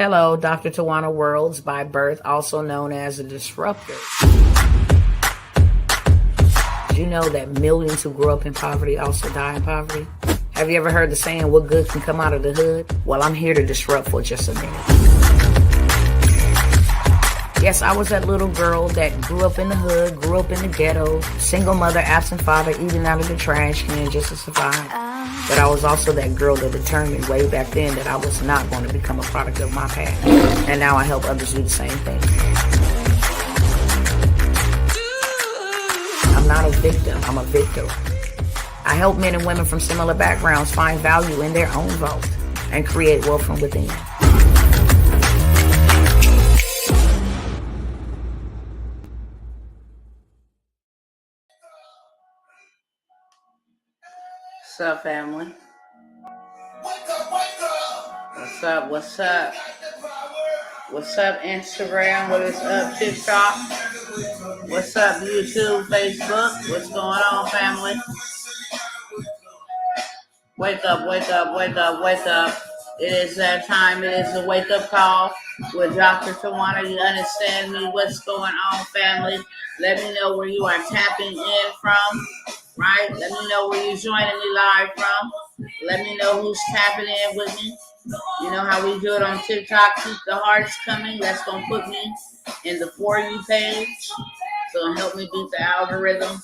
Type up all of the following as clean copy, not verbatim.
Hello, Dr. Tawana Worlds by birth, also known as a disruptor. Did you know that millions who grew up in poverty also die in poverty? Have you ever heard the saying, what good can come out of the hood? Well, I'm here to disrupt for just a minute. Yes, I was that little girl that grew up in the hood, grew up in the ghetto, single mother, absent father, eating out of the trash can just to survive. But I was also that girl that determined way back then that I was not going to become a product of my past. And now I help others do the same thing. I'm not a victim, I'm a victor. I help men and women from similar backgrounds find value in their own vault and create wealth from within. What's up, family? What's up? What's up? What's up, Instagram? What is up, TikTok? What's up, YouTube, Facebook? What's going on, family? Wake up, wake up, wake up, wake up. It is that time. It is a wake-up call with Dr. Tawana. You understand me? What's going on, family? Let me know where you are tapping in from, right? Let me know where you're joining me live from. Let me know who's tapping in with me. You know how we do it on TikTok. Keep the hearts coming. That's going to put me in the For You page. So it'll help me beat the algorithms.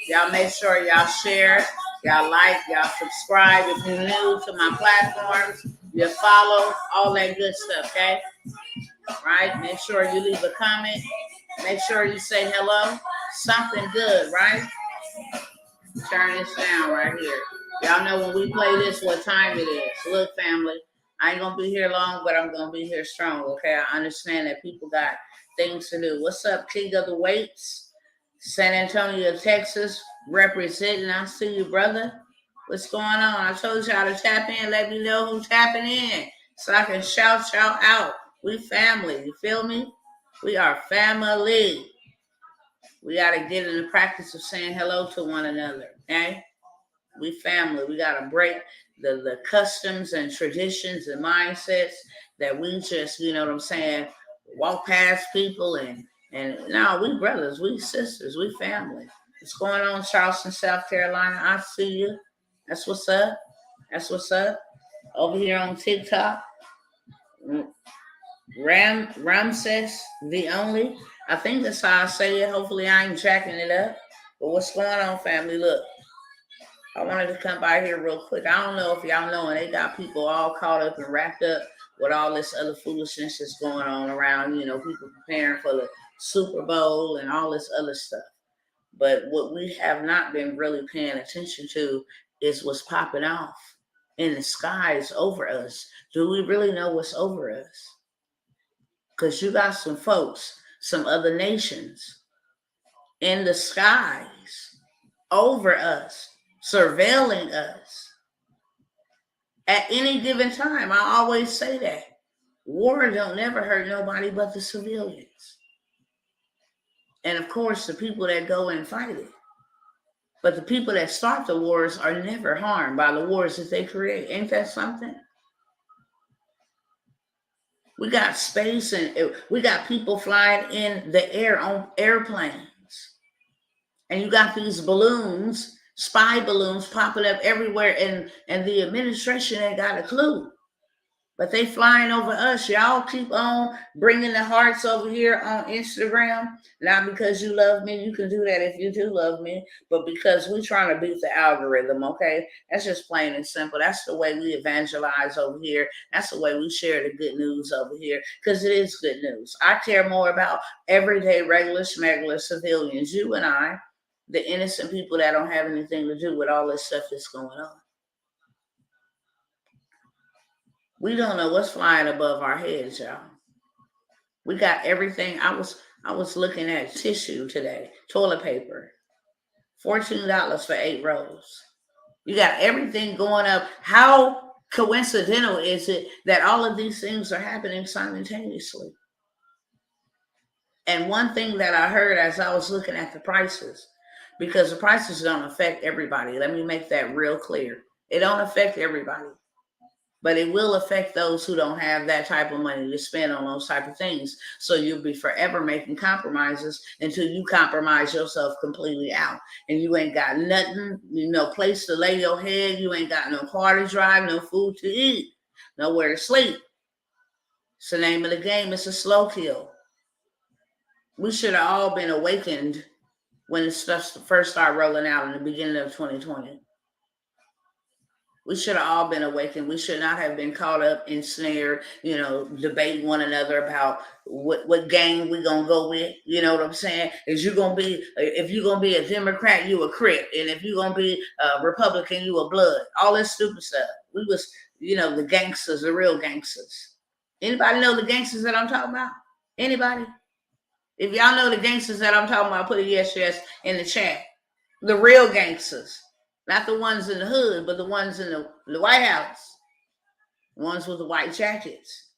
Y'all make sure y'all share, y'all like, y'all subscribe. If you're new to my platforms, you follow, all that good stuff, okay? Right? Make sure you leave a comment. Make sure you say hello. Something good, right? Turn this down right here. Y'all know when we play this, what time it is. Look, family, I ain't going to be here long, but I'm going to be here strong, okay? I understand that people got things to do. What's up, King of the Weights? San Antonio, Texas, representing. I see you, brother. What's going on? I told y'all to tap in. Let me know who's tapping in so I can shout out. We family. You feel me? We are family. We got to get in the practice of saying hello to one another, okay? We family. We got to break the customs and traditions and mindsets that we just, you know what I'm saying, walk past people and no, we brothers, we sisters, we family. What's going on, Charleston, South Carolina? I see you. That's what's up. That's what's up. Over here on TikTok, Ramses the Only. I think that's how I say it. Hopefully I ain't jacking it up. But what's going on, family? Look, I wanted to come by here real quick. I don't know if y'all know, and they got people all caught up and wrapped up with all this other foolishness that's going on around, you know, people preparing for the Super Bowl and all this other stuff. But what we have not been really paying attention to is what's popping off in the skies over us. Do we really know what's over us? Because you got some folks, some other nations in the skies over us, surveilling us at any given time. I always say that. War don't never hurt nobody but the civilians. And of course, the people that go and fight it. But the people that start the wars are never harmed by the wars that they create. Ain't that something? We got space and we got people flying in the air on airplanes. And you got these balloons, spy balloons popping up everywhere. And the administration ain't got a clue. But they flying over us. Y'all keep on bringing the hearts over here on Instagram. Not because you love me. You can do that if you do love me. But because we're trying to beat the algorithm, okay? That's just plain and simple. That's the way we evangelize over here. That's the way we share the good news over here. Because it is good news. I care more about everyday, regular, smuggler civilians. You and I, the innocent people that don't have anything to do with all this stuff that's going on. We don't know what's flying above our heads, y'all. We got everything. I was looking at tissue today, toilet paper, $14 for 8 rolls. You got everything going up. How coincidental is it that all of these things are happening simultaneously? And one thing that I heard as I was looking at the prices, because the prices don't affect everybody. Let me make that real clear. It don't affect everybody. But it will affect those who don't have that type of money to spend on those type of things. So you'll be forever making compromises until you compromise yourself completely out. And you ain't got nothing, place to lay your head. You ain't got no car to drive, no food to eat, nowhere to sleep. It's the name of the game. It's a slow kill. We should have all been awakened when the stuff first started rolling out in the beginning of 2020. We should have all been awakened. We should not have been caught up, ensnared, debating one another about what gang we gonna go with. You know what I'm saying? If you're gonna be a Democrat, you a Crip, and if you're gonna be a Republican, you a Blood. All this stupid stuff. We was, the gangsters, the real gangsters. Anybody know the gangsters that I'm talking about? Anybody? If y'all know the gangsters that I'm talking about, put a yes in the chat. The real gangsters. Not the ones in the hood, but the ones in the White House. The ones with the white jackets.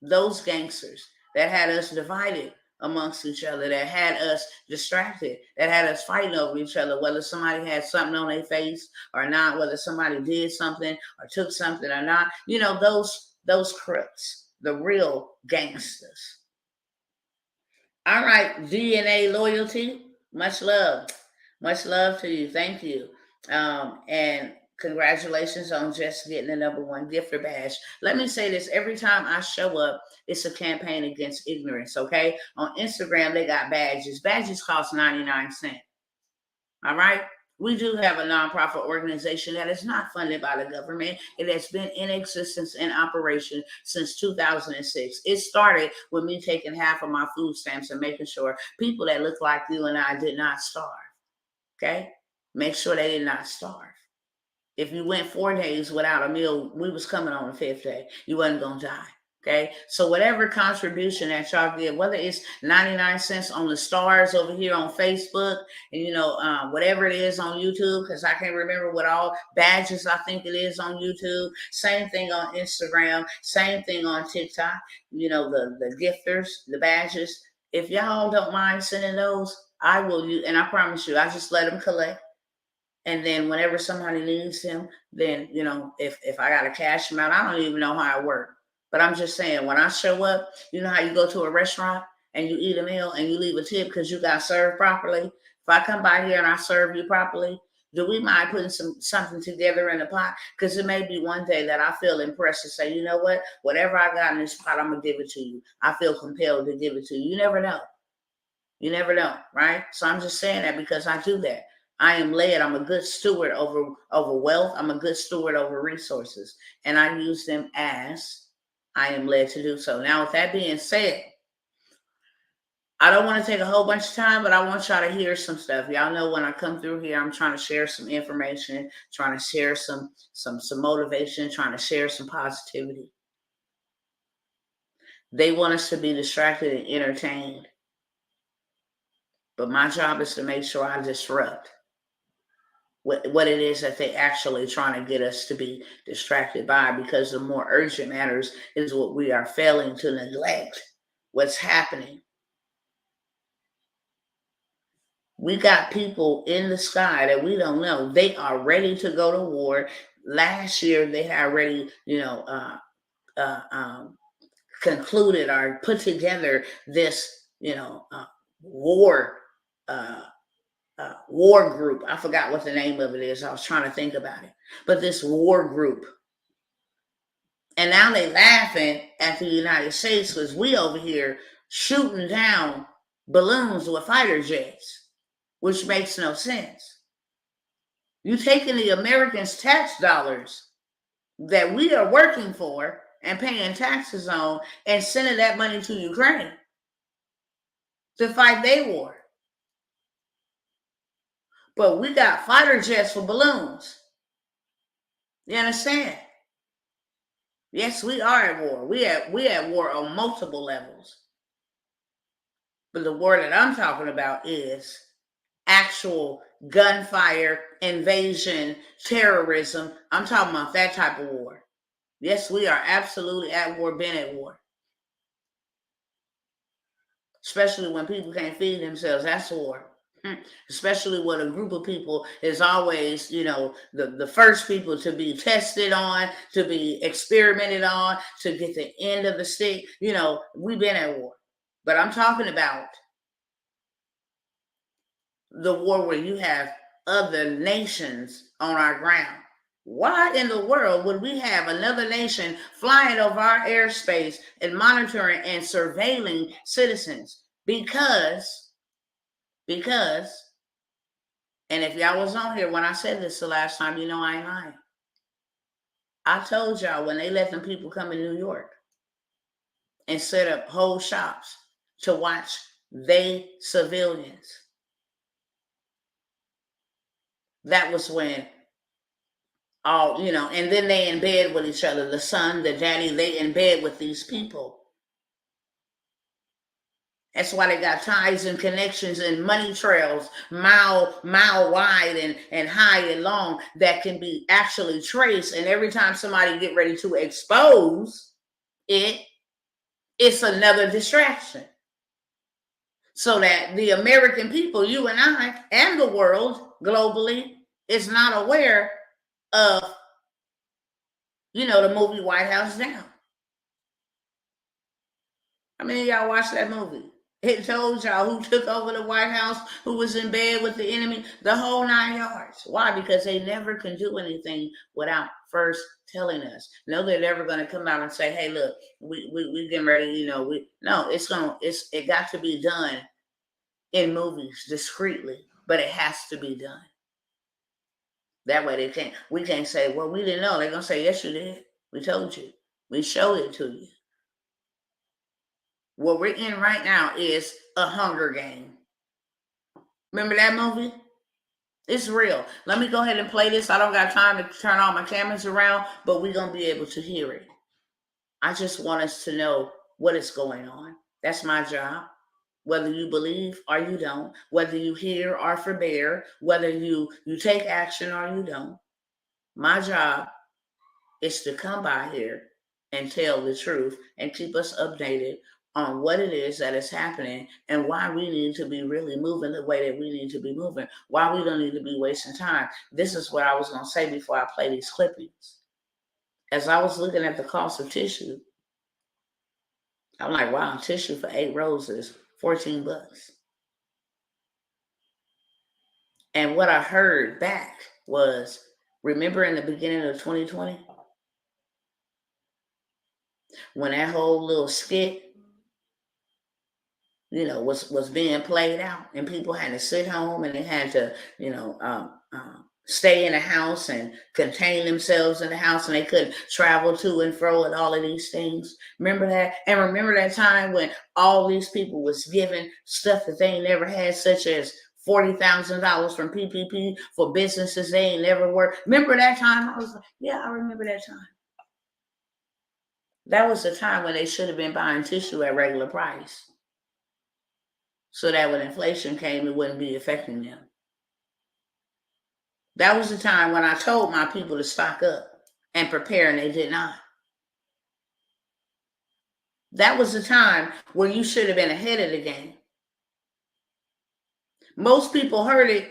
Those gangsters that had us divided amongst each other, that had us distracted, that had us fighting over each other, whether somebody had something on their face or not, whether somebody did something or took something or not. Those Crips, the real gangsters. All right, DNA loyalty. Much love. Much love to you. Thank you. And congratulations on just getting the #1 gifter badge. Let me say this, every time I show up, it's a campaign against ignorance, okay? On Instagram, they got badges. Badges cost 99 cents. All right? We do have a nonprofit organization that is not funded by the government. It has been in existence and operation since 2006. It started with me taking half of my food stamps and making sure people that look like you and I did not starve, okay? Make sure they did not starve. If you went 4 days without a meal, we was coming on the 5th day. You wasn't going to die. Okay. So whatever contribution that y'all give, whether it's 99 cents on the stars over here on Facebook and, whatever it is on YouTube, because I can't remember what all badges I think it is on YouTube. Same thing on Instagram. Same thing on TikTok. The gifters, the badges. If y'all don't mind sending those, I will use, and I promise you, I just let them collect. And then whenever somebody needs him, then, if I got to cash him out, I don't even know how it works. But I'm just saying, when I show up, you know how you go to a restaurant and you eat a meal and you leave a tip because you got served properly? If I come by here and I serve you properly, do we mind putting something together in the pot? Because it may be one day that I feel impressed to say, you know what? Whatever I got in this pot, I'm going to give it to you. I feel compelled to give it to you. You never know. You never know, right? So I'm just saying that because I do that. I am led. I'm a good steward over wealth. I'm a good steward over resources. And I use them as I am led to do so. Now, with that being said, I don't want to take a whole bunch of time, but I want y'all to hear some stuff. Y'all know when I come through here, I'm trying to share some information, trying to share some motivation, trying to share some positivity. They want us to be distracted and entertained. But my job is to make sure I disrupt what it is that they actually trying to get us to be distracted by, because the more urgent matters is what we are failing to neglect what's happening. We got people in the sky that we don't know. They are ready to go to war. Last year, they had already, concluded or put together this, war war group. I forgot what the name of it is. I was trying to think about it. But this war group. And now they laughing at the United States because we over here shooting down balloons with fighter jets, which makes no sense. You taking the Americans' tax dollars that we are working for and paying taxes on and sending that money to Ukraine to fight their war. But we got fighter jets for balloons. You understand? Yes, we are at war. We at war on multiple levels. But the war that I'm talking about is actual gunfire, invasion, terrorism. I'm talking about that type of war. Yes, we are absolutely at war, been at war. Especially when people can't feed themselves. That's war. Especially when a group of people is always, the first people to be tested on, to be experimented on, to get the end of the stick. We've been at war. But I'm talking about the war where you have other nations on our ground. Why in the world would we have another nation flying over our airspace and monitoring and surveilling citizens? Because, and if y'all was on here when I said this the last time, I ain't lying. I told y'all when they let them people come in New York and set up whole shops to watch they civilians. That was when and then they in bed with each other. The son, the daddy, they in bed with these people. That's why they got ties and connections and money trails mile wide and high and long that can be actually traced. And every time somebody get ready to expose it, it's another distraction. So that the American people, you and I, and the world globally is not aware of, the movie White House Down. I mean, y'all watched that movie. It told y'all who took over the White House, who was in bed with the enemy, the whole 9 yards. Why? Because they never can do anything without first telling us. No, they're never going to come out and say, "Hey, look, we getting ready." No, it got to be done in movies discreetly, but it has to be done. That way we can't say, "Well, we didn't know." They're gonna say, "Yes, you did. We told you. We showed it to you." What we're in right now is a Hunger Game. Remember that movie? It's real. Let me go ahead and play this. I don't got time to turn all my cameras around, but we're going to be able to hear it. I just want us to know what is going on. That's my job. Whether you believe or you don't, whether you hear or forbear, whether you take action or you don't. My job is to come by here and tell the truth and keep us updated on what it is that is happening and why we need to be really moving the way that we need to be moving, why we don't need to be wasting time. This is what I was going to say before I play these clippings. As I was looking at the cost of tissue, I'm like, wow, tissue for 8 roses, $14. And what I heard back was, remember in the beginning of 2020? When that whole little skit was being played out, and people had to sit home and they had to, stay in the house and contain themselves in the house, and they couldn't travel to and fro and all of these things. Remember that? And remember that time when all these people was given stuff that they ain't never had, such as $40,000 from PPP for businesses they ain't never worked. Remember that time? I was like, yeah, I remember that time. That was the time when they should have been buying tissue at regular price, so that when inflation came, it wouldn't be affecting them. That was the time when I told my people to stock up and prepare, and they did not. That was the time when you should have been ahead of the game. Most people heard it,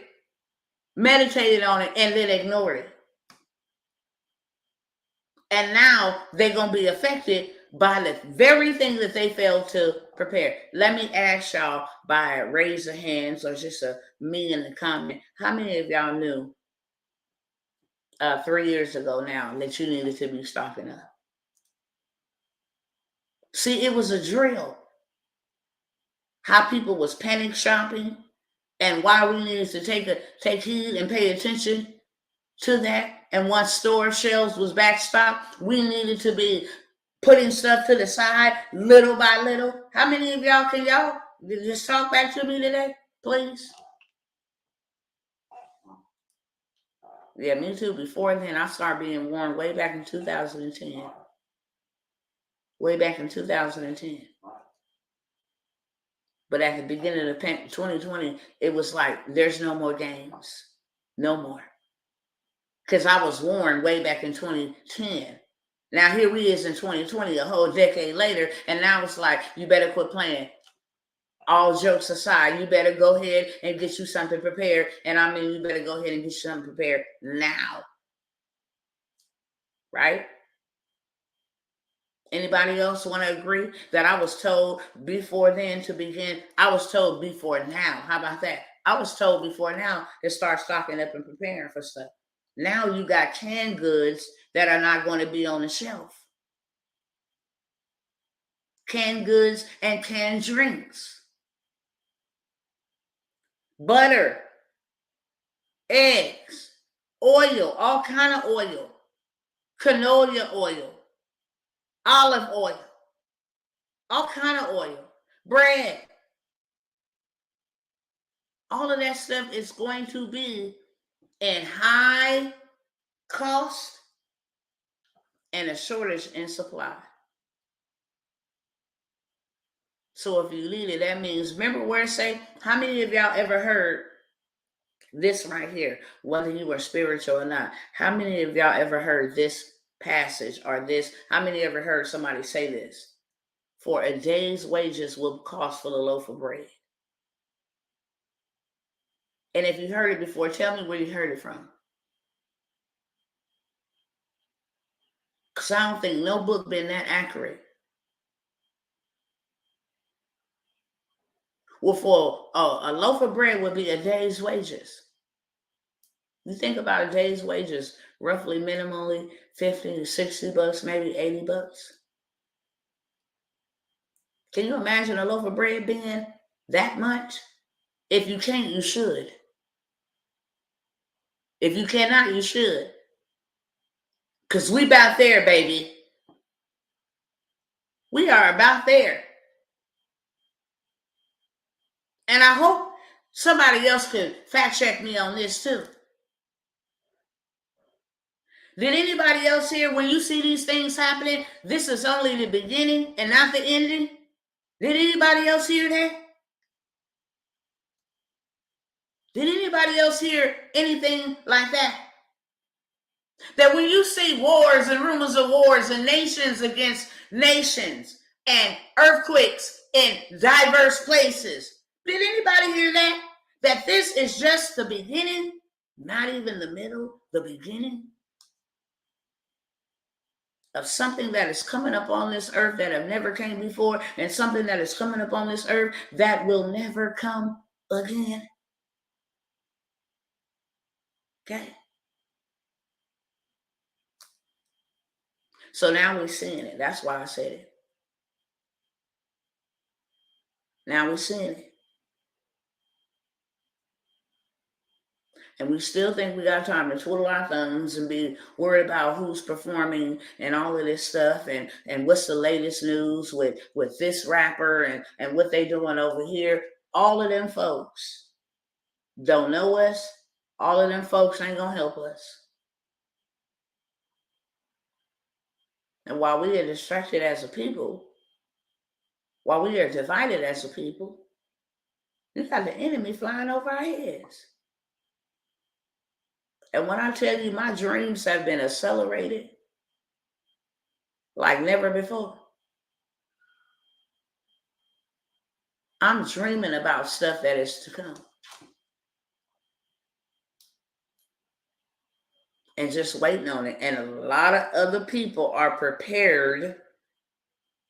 meditated on it, and then ignored it. And now they're going to be affected by the very thing that they failed to prepare. Let me ask y'all by a raise of hands or just a me in the comment, how many of y'all knew 3 years ago now that you needed to be stocking up? See, it was a drill. How people was panic shopping and why we needed to take heed and pay attention to that. And once store shelves was backstopped, we needed to be putting stuff to the side little by little. How many of y'all can y'all just talk back to me today, please? Yeah, me too. Before then, I started being warned way back in 2010. Way back in 2010. But at the beginning of 2020, it was like, there's no more games. No more. Because I was warned way back in 2010. Now here we is in 2020, a whole decade later, and now it's like, you better quit playing. All jokes aside, you better go ahead and get you something prepared. And I mean, you better go ahead and get you something prepared now. Right? Anybody else want to agree that I was told before then to begin? I was told before now. How about that? I was told before now to start stocking up and preparing for stuff. Now you got canned goods that are not going to be on the shelf. Canned goods and canned drinks. Butter, eggs, oil, all kind of oil, canola oil, olive oil, all kind of oil, bread. All of that stuff is going to be in high cost and a shortage in supply. So if you leave it, that means, remember where it say, how many of y'all ever heard this right here, whether you were spiritual or not? How many of y'all ever heard this passage or this? How many ever heard somebody say this? For a day's wages will cost for the loaf of bread. And if you heard it before, tell me where you heard it from. Because I don't think no book been that accurate. Well, for a loaf of bread would be a day's wages. You think about a day's wages, roughly minimally 50 to 60 bucks, maybe 80 bucks. Can you imagine a loaf of bread being that much? If you can't, you should. If you cannot, you should. Because we about there, baby. We are about there. And I hope somebody else could fact check me on this too. Did anybody else here, when you see these things happening, this is only the beginning and not the ending? Did anybody else hear that? Did anybody else hear anything like that? That when you see wars and rumors of wars and nations against nations and earthquakes in diverse places, did anybody hear that? That this is just the beginning, not even the middle, the beginning of something that is coming up on this earth that have never came before, and something that is coming up on this earth that will never come again. Okay? So now we're seeing it. That's why I said it. Now we're seeing it. And we still think we got time to twiddle our thumbs and be worried about who's performing and all of this stuff and what's the latest news with this rapper and what they doing over here. All of them folks don't know us. All of them folks ain't gonna help us. And while we are distracted as a people, while we are divided as a people, we got the enemy flying over our heads. And when I tell you my dreams have been accelerated like never before, I'm dreaming about stuff that is to come. And just waiting on it. And a lot of other people are prepared,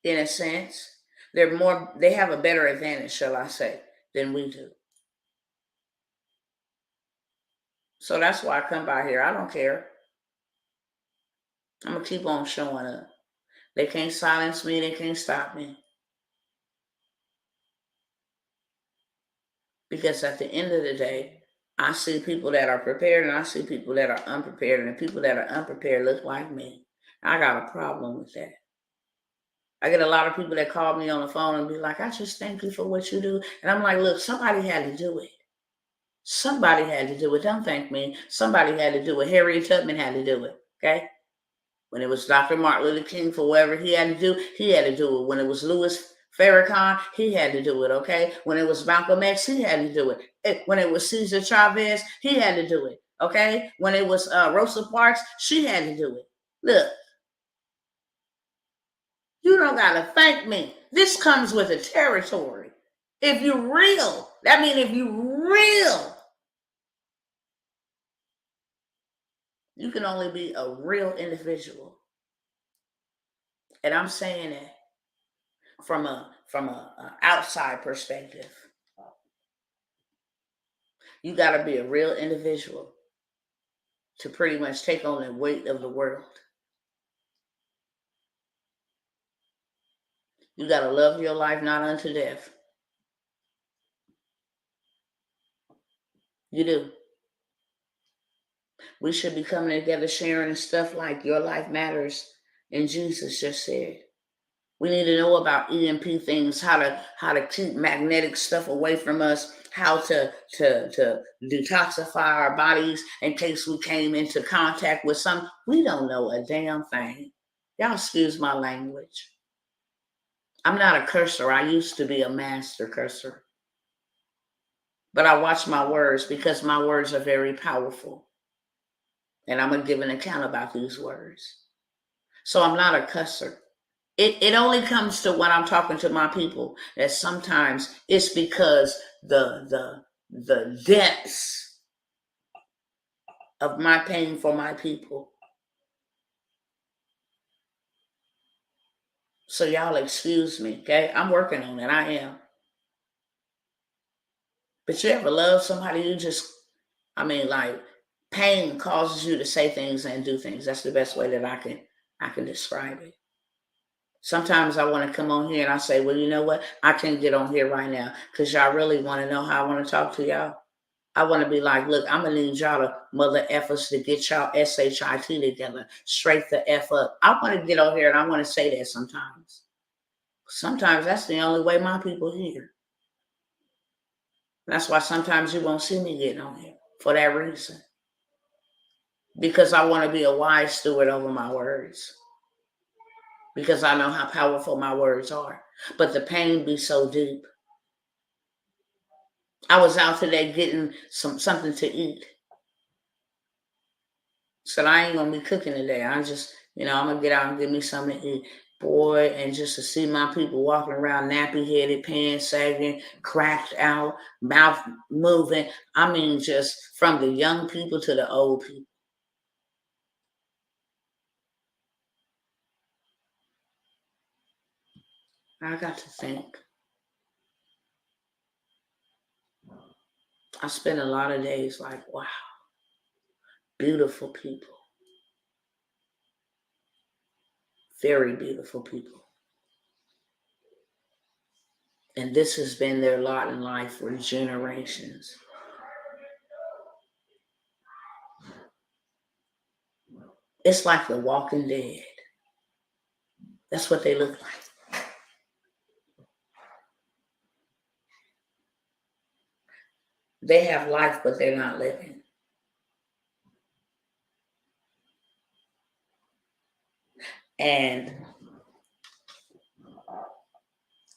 in a sense. They have a better advantage, shall I say, than we do. So that's why I come by here. I don't care. I'm going to keep on showing up. They can't silence me. They can't stop me. Because at the end of the day, I see people that are prepared and I see people that are unprepared. And the people that are unprepared look like me. I got a problem with that. I get a lot of people that call me on the phone and be like, I just thank you for what you do. And I'm like, look, somebody had to do it. Somebody had to do it. Don't thank me. Somebody had to do it. Harriet Tubman had to do it. Okay? When it was Dr. Martin Luther King, for whatever he had to do, he had to do it. When it was Louis Farrakhan, he had to do it. Okay? When it was Malcolm X, he had to do it. When it was Cesar Chavez, he had to do it. Okay? When it was Rosa Parks, she had to do it. Look. You don't got to thank me. This comes with the territory. If you're real, that means if you're real, you can only be a real individual. And I'm saying it from a outside perspective. You got to be a real individual to pretty much take on the weight of the world. You got to love your life not unto death. You do. We should be coming together sharing stuff like your life matters. And Jesus just said, we need to know about EMP things, how to keep magnetic stuff away from us, how to detoxify our bodies in case we came into contact with some. We don't know a damn thing. Y'all excuse my language. I'm not a cursor. I used to be a master cursor. But I watch my words because my words are very powerful. And I'm going to give an account about these words. So I'm not a cusser. It only comes to when I'm talking to my people that sometimes it's because the depths of my pain for my people. So y'all excuse me, okay? I'm working on it. I am. But you ever love somebody you just, like pain causes you to say things and do things. That's the best way that I can describe it. Sometimes I want to come on here and I say, well, you know what? I can't get on here right now because y'all really want to know how I want to talk to y'all. I want to be like, look, I'm going to need y'all to mother efforts to get y'all SHIT together. Straight the F up. I want to get on here and I want to say that sometimes. Sometimes that's the only way my people hear. That's why sometimes you won't see me getting on here for that reason. Because I want to be a wise steward over my words. Because I know how powerful my words are. But the pain be so deep. I was out today getting something to eat. Said I ain't gonna be cooking today. I'm just, I'm gonna get out and get me something to eat. Boy, and just to see my people walking around nappy headed, pants sagging, cracked out, mouth moving. Just from the young people to the old people. I got to think. I spend a lot of days like, wow, beautiful people. Very beautiful people. And this has been their lot in life for generations. It's like the Walking Dead. That's what they look like. They have life, but they're not living. And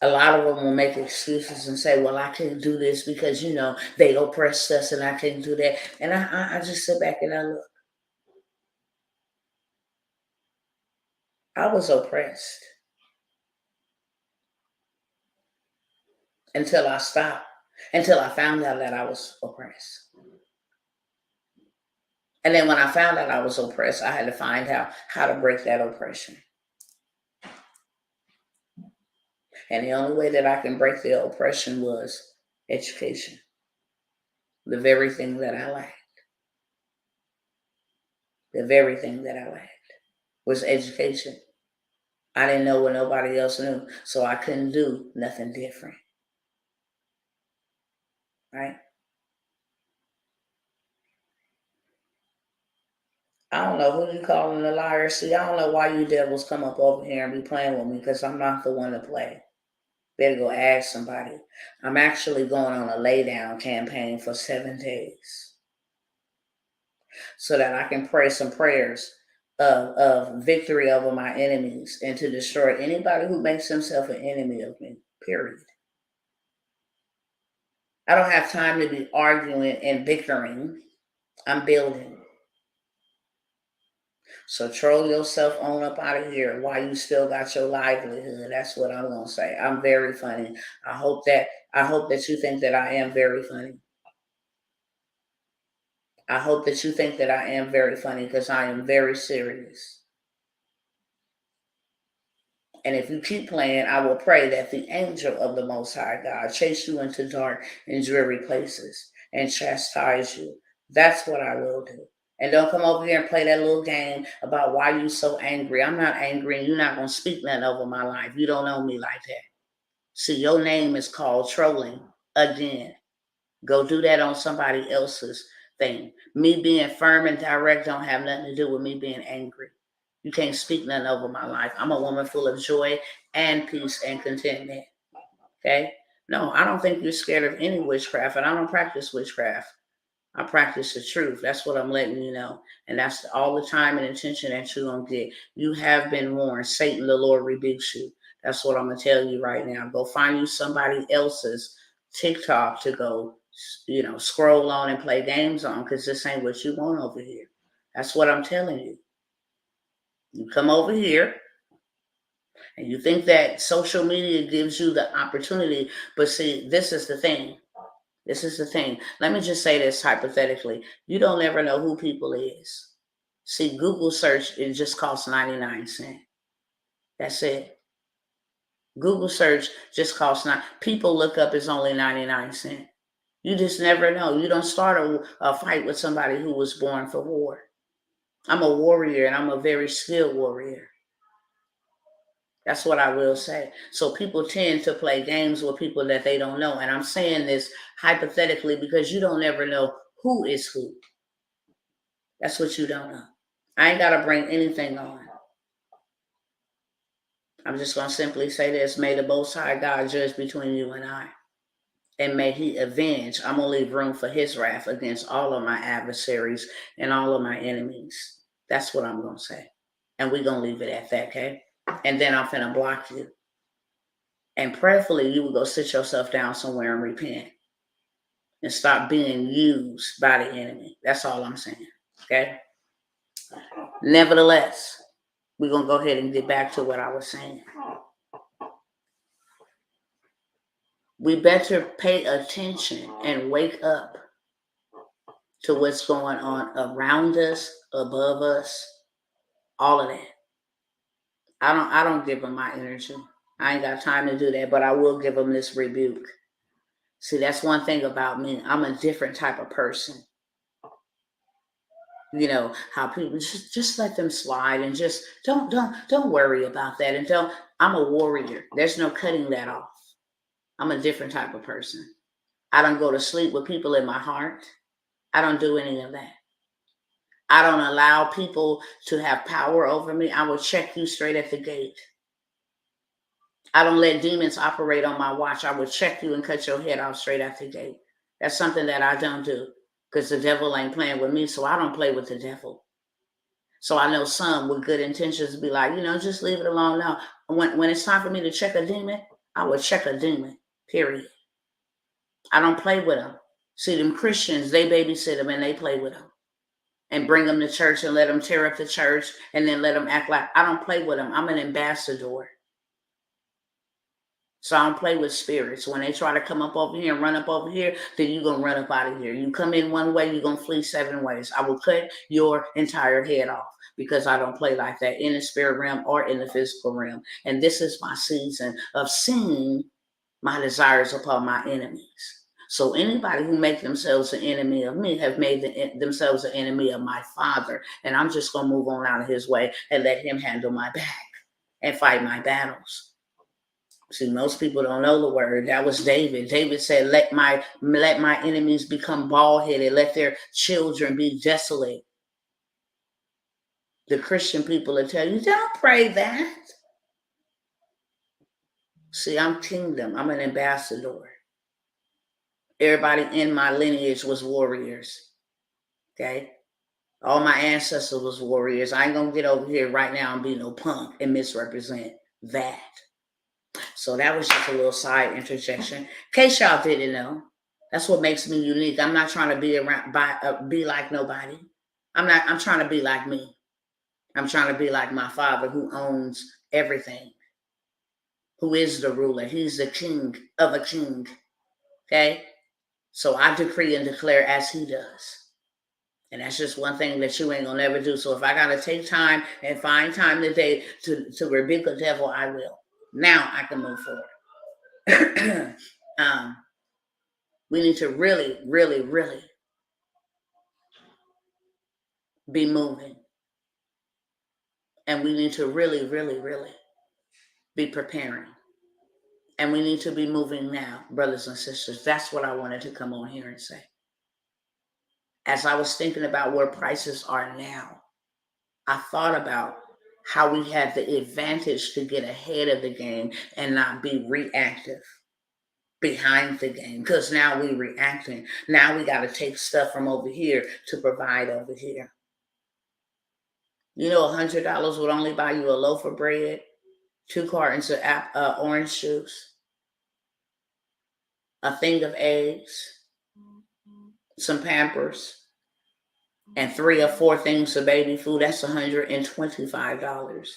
a lot of them will make excuses and say, well, I can't do this because, they oppressed us and I can't do that. And I just sit back and I look. I was oppressed until I stopped, until I found out that I was oppressed. And then when I found out I was oppressed, I had to find out how to break that oppression. And the only way that I can break the oppression was education. The very thing that I lacked. The very thing that I lacked was education. I didn't know what nobody else knew, so I couldn't do nothing different. Right? I don't know who you calling a liar. See, I don't know why you devils come up over here and be playing with me because I'm not the one to play. Better go ask somebody. I'm actually going on a lay down campaign for 7 days so that I can pray some prayers of victory over my enemies and to destroy anybody who makes himself an enemy of me, period. I don't have time to be arguing and bickering. I'm building. So troll yourself on up out of here while you still got your livelihood. That's what I'm gonna say. I'm very funny. I hope that you think that I am very funny. I hope that you think that I am very funny because I am very serious. And if you keep playing, I will pray that the angel of the Most High God chase you into dark and dreary places and chastise you. That's what I will do. And don't come over here and play that little game about why you so angry. I'm not angry, and you're not going to speak nothing over my life. You don't know me like that. See, your name is called trolling again. Go do that on somebody else's thing. Me being firm and direct don't have nothing to do with me being angry. You can't speak nothing over my life. I'm a woman full of joy and peace and contentment. Okay? No, I don't think you're scared of any witchcraft, and I don't practice witchcraft. I practice the truth. That's what I'm letting you know. And that's all the time and attention that you're going to get. You have been warned. Satan, the Lord rebukes you. That's what I'm going to tell you right now. Go find you somebody else's TikTok to go, scroll on and play games on, because this ain't what you want over here. That's what I'm telling you. You come over here and you think that social media gives you the opportunity, but see, this is the thing. This is the thing. Let me just say this hypothetically. You don't ever know who people is. See, Google search, it just costs 99 cents. That's it. Google search just costs people look up is only 99 cents. You just never know. You don't start a fight with somebody who was born for war. I'm a warrior, and I'm a very skilled warrior. That's what I will say. So people tend to play games with people that they don't know. And I'm saying this hypothetically because you don't ever know who is who. That's what you don't know. I ain't got to bring anything on. I'm just going to simply say this. May the Most High God judge between you and I. And may he avenge. I'm going to leave room for his wrath against all of my adversaries and all of my enemies. That's what I'm going to say. And we're going to leave it at that, okay? And then I'm finna block you. And prayerfully, you will go sit yourself down somewhere and repent. And stop being used by the enemy. That's all I'm saying, okay? Nevertheless, we're going to go ahead and get back to what I was saying. We better pay attention and wake up to what's going on around us, above us, all of that. I don't give them my energy. I ain't got time to do that, but I will give them this rebuke. See, that's one thing about me. I'm a different type of person. You know how people just let them slide and just don't worry about that. And I'm a warrior. There's no cutting that off. I'm a different type of person. I don't go to sleep with people in my heart. I don't do any of that. I don't allow people to have power over me. I will check you straight at the gate. I don't let demons operate on my watch. I will check you and cut your head off straight at the gate. That's something that I don't do because the devil ain't playing with me, so I don't play with the devil. So I know some with good intentions be like, just leave it alone now. When it's time for me to check a demon, I will check a demon, period. I don't play with them. See, them Christians, they babysit them and they play with them. And bring them to church and let them tear up the church and then let them act like I don't play with them. I'm an ambassador. So I don't play with spirits. When they try to come up over here and run up over here, then you're going to run up out of here. You come in one way, you're going to flee 7 ways. I will cut your entire head off because I don't play like that in the spirit realm or in the physical realm. And this is my season of seeing my desires upon my enemies. So anybody who make themselves an enemy of me have made themselves an enemy of my Father. And I'm just going to move on out of his way and let him handle my back and fight my battles. See, most people don't know the word. That was David. David said, let my enemies become bald-headed. Let their children be desolate. The Christian people will tell you, don't pray that. See, I'm kingdom. I'm an ambassador. Everybody in my lineage was warriors. Okay? All my ancestors was warriors. I ain't going to get over here right now and be no punk and misrepresent that. So that was just a little side interjection. In case y'all didn't know, that's what makes me unique. I'm not trying to be like nobody. I'm trying to be like me. I'm trying to be like my Father who owns everything, who is the ruler. He's the king of a king. Okay? So I decree and declare as he does. And that's just one thing that you ain't gonna never do. So if I gotta take time and find time today to rebuke the devil, I will. Now I can move forward. We need to really, really, really be moving. And we need to really, really, really be preparing. And we need to be moving now, brothers and sisters. That's what I wanted to come on here and say. As I was thinking about where prices are now, I thought about how we had the advantage to get ahead of the game and not be reactive behind the game, because now we're reacting. Now we got to take stuff from over here to provide over here. You know, $100 would only buy you a loaf of bread, 2 cartons of orange juice, a thing of eggs, some Pampers, and 3 or 4 things of baby food. That's $125.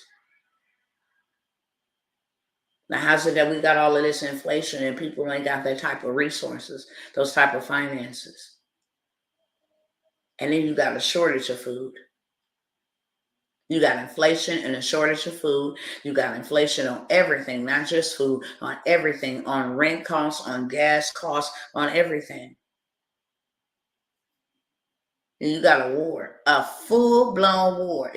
Now, how's it that we got all of this inflation and people ain't got that type of resources, those type of finances? And then you got a shortage of food. You got inflation and a shortage of food. You got inflation on everything, not just food, on everything, on rent costs, on gas costs, on everything. And you got a war, a full-blown war.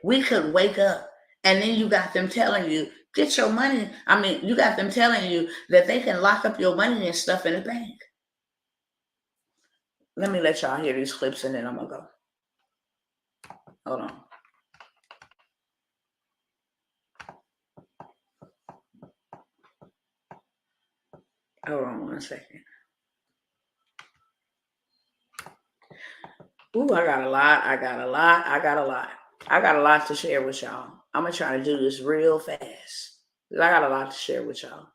We could wake up, and then you got them telling you, get your money. I mean, you got them telling you that they can lock up your money and stuff in the bank. Let me let y'all hear these clips, and then I'm going to go. Hold on. Hold on 1 second. Ooh, I got a lot. I got a lot to share with y'all. I'm going to try to do this real fast. I got a lot to share with y'all.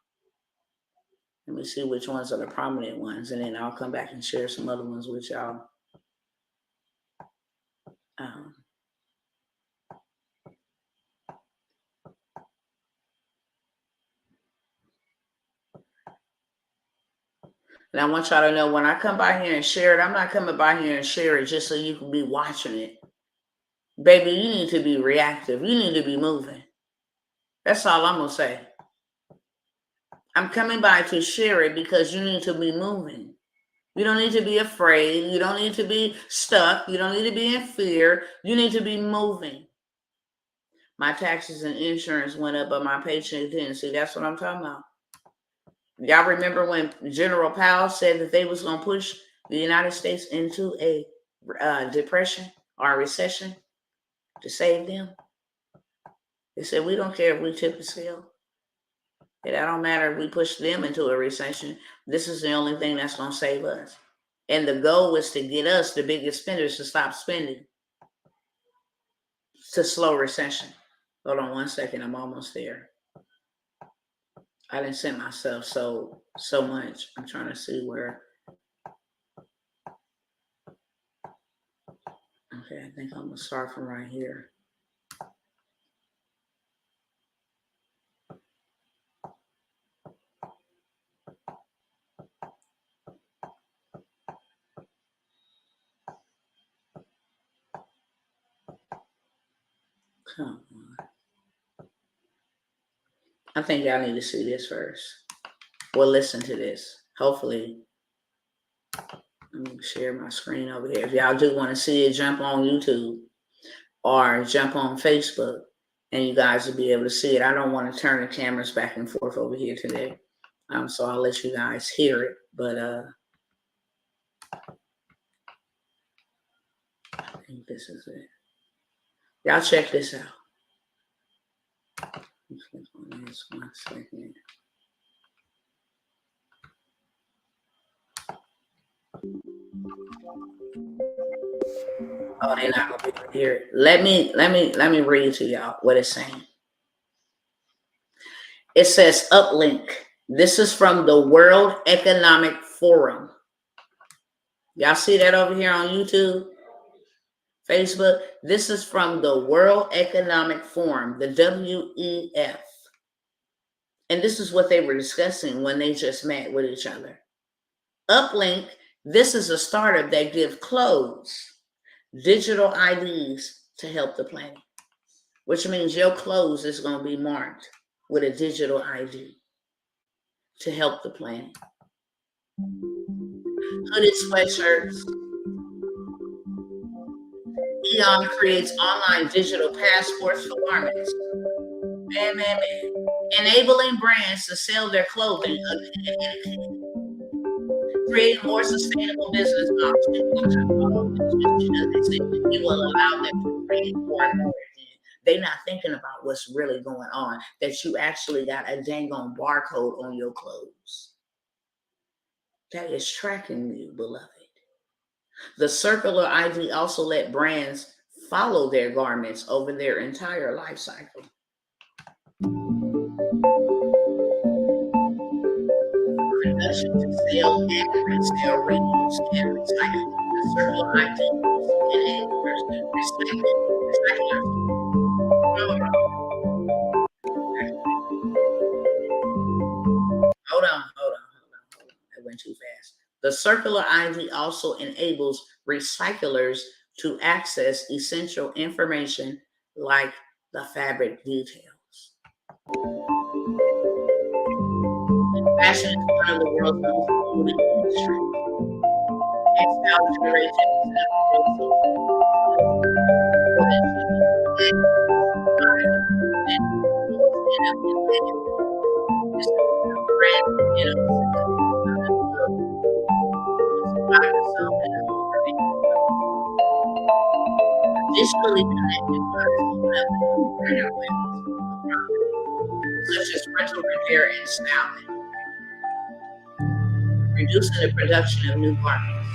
Let me see which ones are the prominent ones, and then I'll come back and share some other ones with y'all. And I want y'all to know, when I come by here and share it, I'm not coming by here and share it just so you can be watching it. Baby, you need to be reactive. You need to be moving. That's all I'm going to say. I'm coming by to share it because you need to be moving. You don't need to be afraid. You don't need to be stuck. You don't need to be in fear. You need to be moving. My taxes and insurance went up, but my paycheck didn't. See, that's what I'm talking about. Y'all remember when General Powell said that they was going to push the United States into a depression or a recession to save them? They said, we don't care if we tip the scale. It don't matter if we push them into a recession. This is the only thing that's going to save us. And the goal is to get us, the biggest spenders, to stop spending, to slow recession. Hold on 1 second. I'm almost there. I didn't send myself so much. I'm trying to see where. Okay, I think I'm going to start from right here. Come on. I think y'all need to see this first. Well, listen to this. Hopefully, let me share my screen over here. If y'all do want to see it, jump on YouTube or jump on Facebook, and you guys will be able to see it. I don't want to turn the cameras back and forth over here today, so I'll let you guys hear it. But I think this is it. Y'all check this out. Click on this 1 second. Oh, they're not gonna be able to hear it. Let me read to y'all what it's saying. It says uplink. This is from the World Economic Forum. Y'all see that over here on YouTube? Facebook. This is from the World Economic Forum, the WEF. And this is what they were discussing when they just met with each other. Uplink, this is a startup that gives clothes digital IDs to help the planet, which means your clothes is going to be marked with a digital ID to help the planet. Hooded sweatshirts. Eon creates online digital passports for garments. Man. Enabling brands to sell their clothing again. Creating more sustainable business models. You will allow them to create more and more. They're not thinking about what's really going on, that you actually got a dang on barcode on your clothes. That is tracking you, beloved. The circular ID also let brands follow their garments over their entire life cycle. Production to sell and resale, reuse and recycle. The circular ID enablers recyclers. Hold on. I went too fast. The circular ID also enables recyclers to access essential information like the fabric details. Fashion is one of the world's most polluting industries. Textile generation digitally connected such as rental repair and styling, reducing the production of new garments.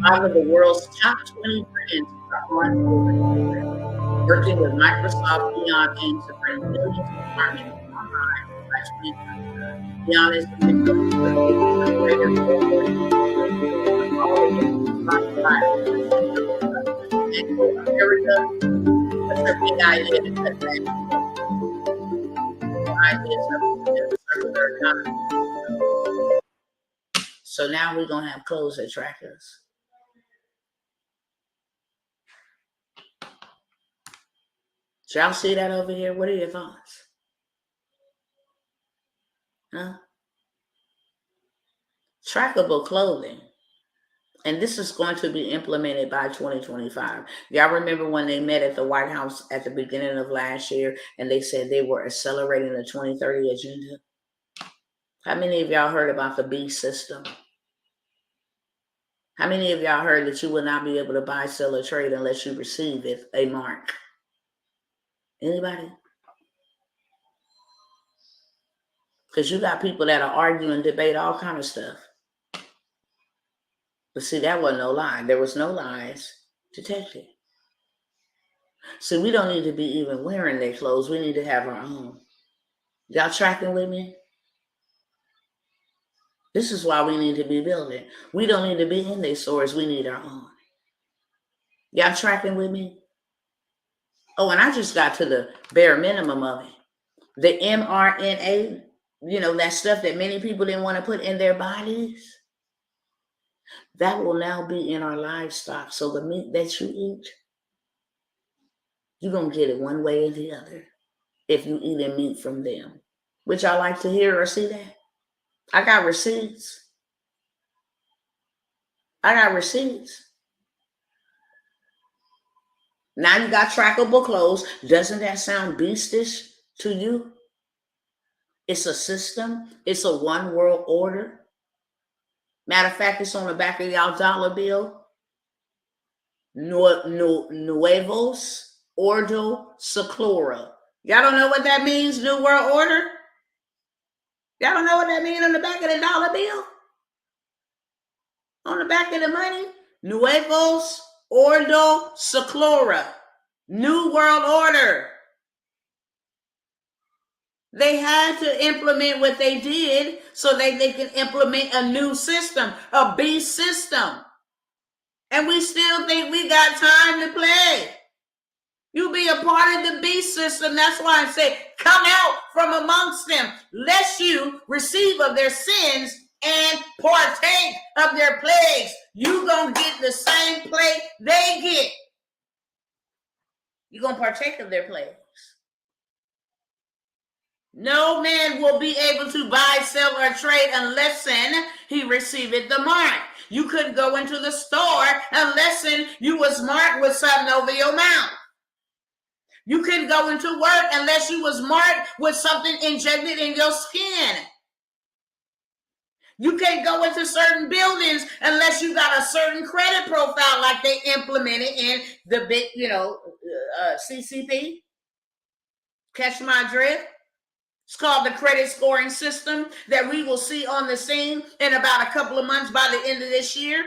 5 of the world's top 20 brands are on board, working with Microsoft. Eon aims to bring millions of garments online by 2025. Eon is the America. What's her big idea to cut back? Ideas of circular economy. So now we're going to have clothes that track us. So y'all see that over here? What are your thoughts? Huh? Trackable clothing. And this is going to be implemented by 2025. Y'all remember when they met at the White House at the beginning of last year and they said they were accelerating the 2030 agenda? How many of y'all heard about the B system? How many of y'all heard that you will not be able to buy, sell, or trade unless you receive a mark? Anybody? Because you got people that are arguing and debate all kind of stuff. But see, that wasn't no lie. There was no lies detected. See, we don't need to be even wearing their clothes. We need to have our own. Y'all tracking with me? This is why we need to be building. We don't need to be in their stores. We need our own. Y'all tracking with me? Oh, and I just got to the bare minimum of it. The mRNA, that stuff that many people didn't want to put in their bodies, that will now be in our livestock. So the meat that you eat, you're going to get it one way or the other if you eat a meat from them. Would y'all like to hear or see that? I got receipts. Now you got trackable clothes. Doesn't that sound beastish to you? It's a system. It's a one world order. Matter of fact, it's on the back of y'all dollar bill. Nuevos Ordo Seclora. Y'all don't know what that means, New World Order? Y'all don't know what that means on the back of the dollar bill? On the back of the money? Nuevos Ordo Seclora. New World Order. They had to implement what they did so that they can implement a new system, a beast system. And we still think we got time to play. You be a part of the beast system. That's why I say, come out from amongst them, lest you receive of their sins and partake of their plagues. You gonna get the same plague they get. You gonna partake of their plagues. No man will be able to buy, sell, or trade unless he receiveth the mark. You couldn't go into the store unless you was marked with something over your mouth. You couldn't go into work unless you was marked with something injected in your skin. You can't go into certain buildings unless you got a certain credit profile like they implemented in the big, CCP. Catch my drift? It's called the credit scoring system that we will see on the scene in about a couple of months by the end of this year.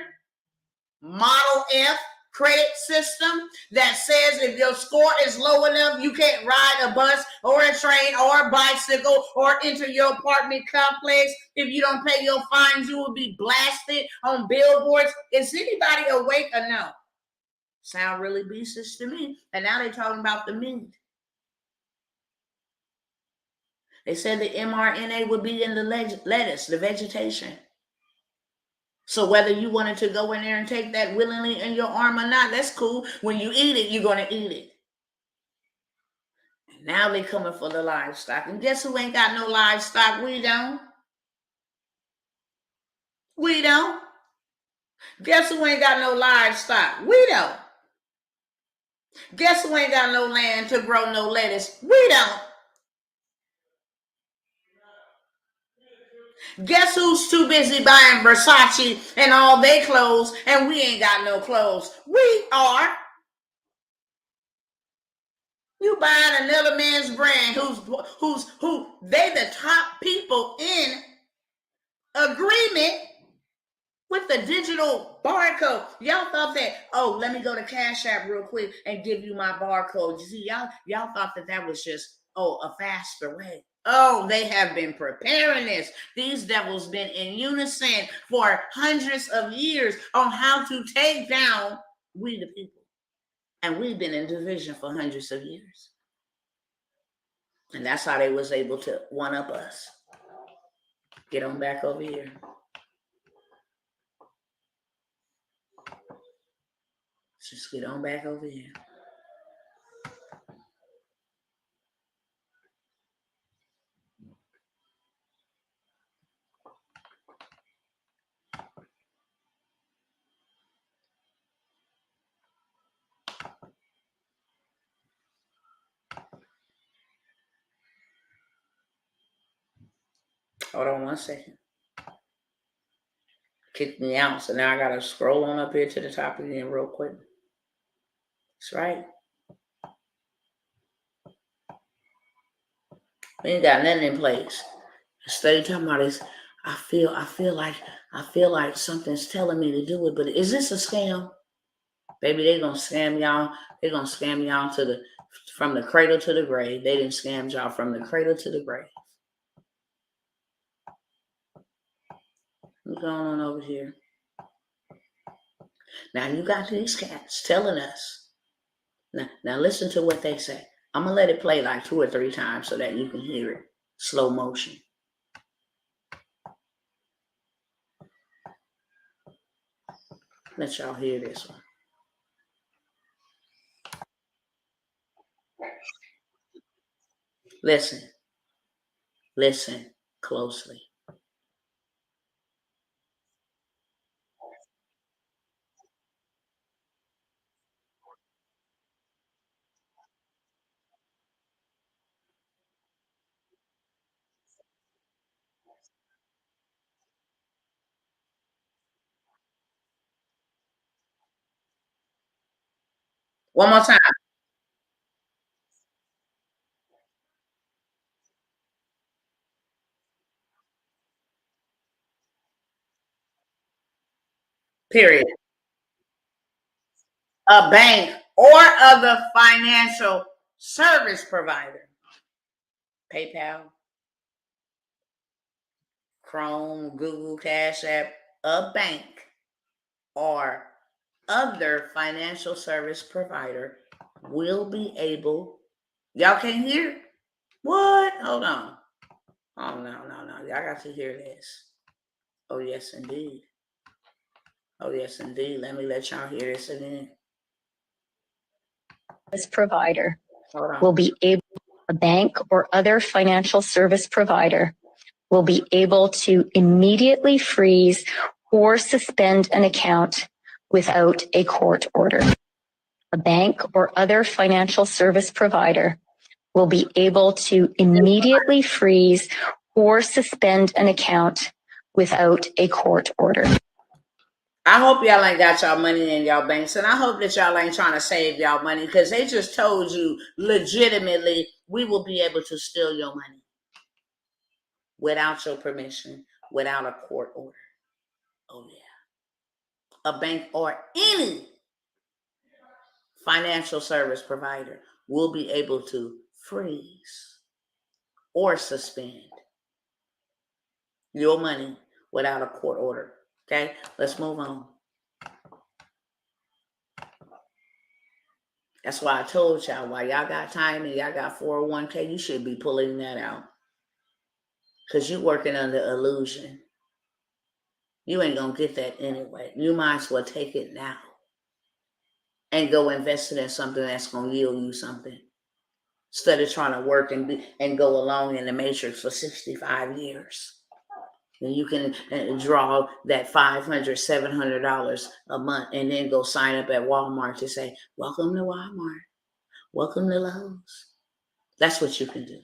Model F credit system that says if your score is low enough, you can't ride a bus or a train or a bicycle or enter your apartment complex. If you don't pay your fines, you will be blasted on billboards. Is anybody awake or no? Sound really beastish to me. And now they're talking about the meat. They said the mRNA would be in the lettuce, the vegetation. So whether you wanted to go in there and take that willingly in your arm or not, that's cool. When you eat it, you're going to eat it. And now they're coming for the livestock. And guess who ain't got no livestock? We don't. We don't. Guess who ain't got no livestock? We don't. Guess who ain't got no land to grow no lettuce? We don't. Guess who's too busy buying Versace and all they clothes and we ain't got no clothes? We are. You buying another man's brand who they the top people in agreement with the digital barcode. Y'all thought that, oh, let me go to Cash App real quick and give you my barcode. You see, y'all thought that was just, a faster way. Oh, they have been preparing this. These devils been in unison for hundreds of years on how to take down we the people. And we've been in division for hundreds of years. And that's how they was able to one-up us. Get on back over here. Just get on back over here. Hold on one second. Kicked me out, so now I gotta scroll on up here to the top again real quick. That's right. We ain't got nothing in place. Steady talking about this. I feel like something's telling me to do it, but is this a scam? Baby, they gonna scam y'all. They gonna scam y'all from the cradle to the grave. They didn't scam y'all from the cradle to the grave. What's going on over here? Now you got these cats telling us. Now listen to what they say. I'm gonna let it play like 2 or 3 times so that you can hear it. Slow motion. Let y'all hear this one. Listen closely. One more time. Period. A bank or other financial service provider. PayPal, Chrome, Google, Cash App, a bank or other financial service provider will be able. Y'all can't hear? What? Hold on. Oh, no. Y'all got to hear this. Oh, yes, indeed. Oh, yes, indeed. Let me let y'all hear this again. This provider will be able, a bank or other financial service provider will be able to immediately freeze or suspend an account without a court order. A bank or other financial service provider will be able to immediately freeze or suspend an account without a court order. I hope y'all ain't got y'all money in y'all banks, and I hope that y'all ain't trying to save y'all money, because they just told you legitimately we will be able to steal your money without your permission, without a court order. Oh, yeah. A bank or any financial service provider will be able to freeze or suspend your money without a court order. Okay, let's move on. That's why I told y'all, while y'all got time and y'all got 401k, you should be pulling that out, because you're working under illusion. You ain't gonna get that anyway. You might as well take it now and go invest it in something that's gonna yield you something, instead of trying to work and go along in the matrix for 65 years. And you can draw that $500, $700 a month and then go sign up at Walmart to say, welcome to Walmart, welcome to Lowe's. That's what you can do.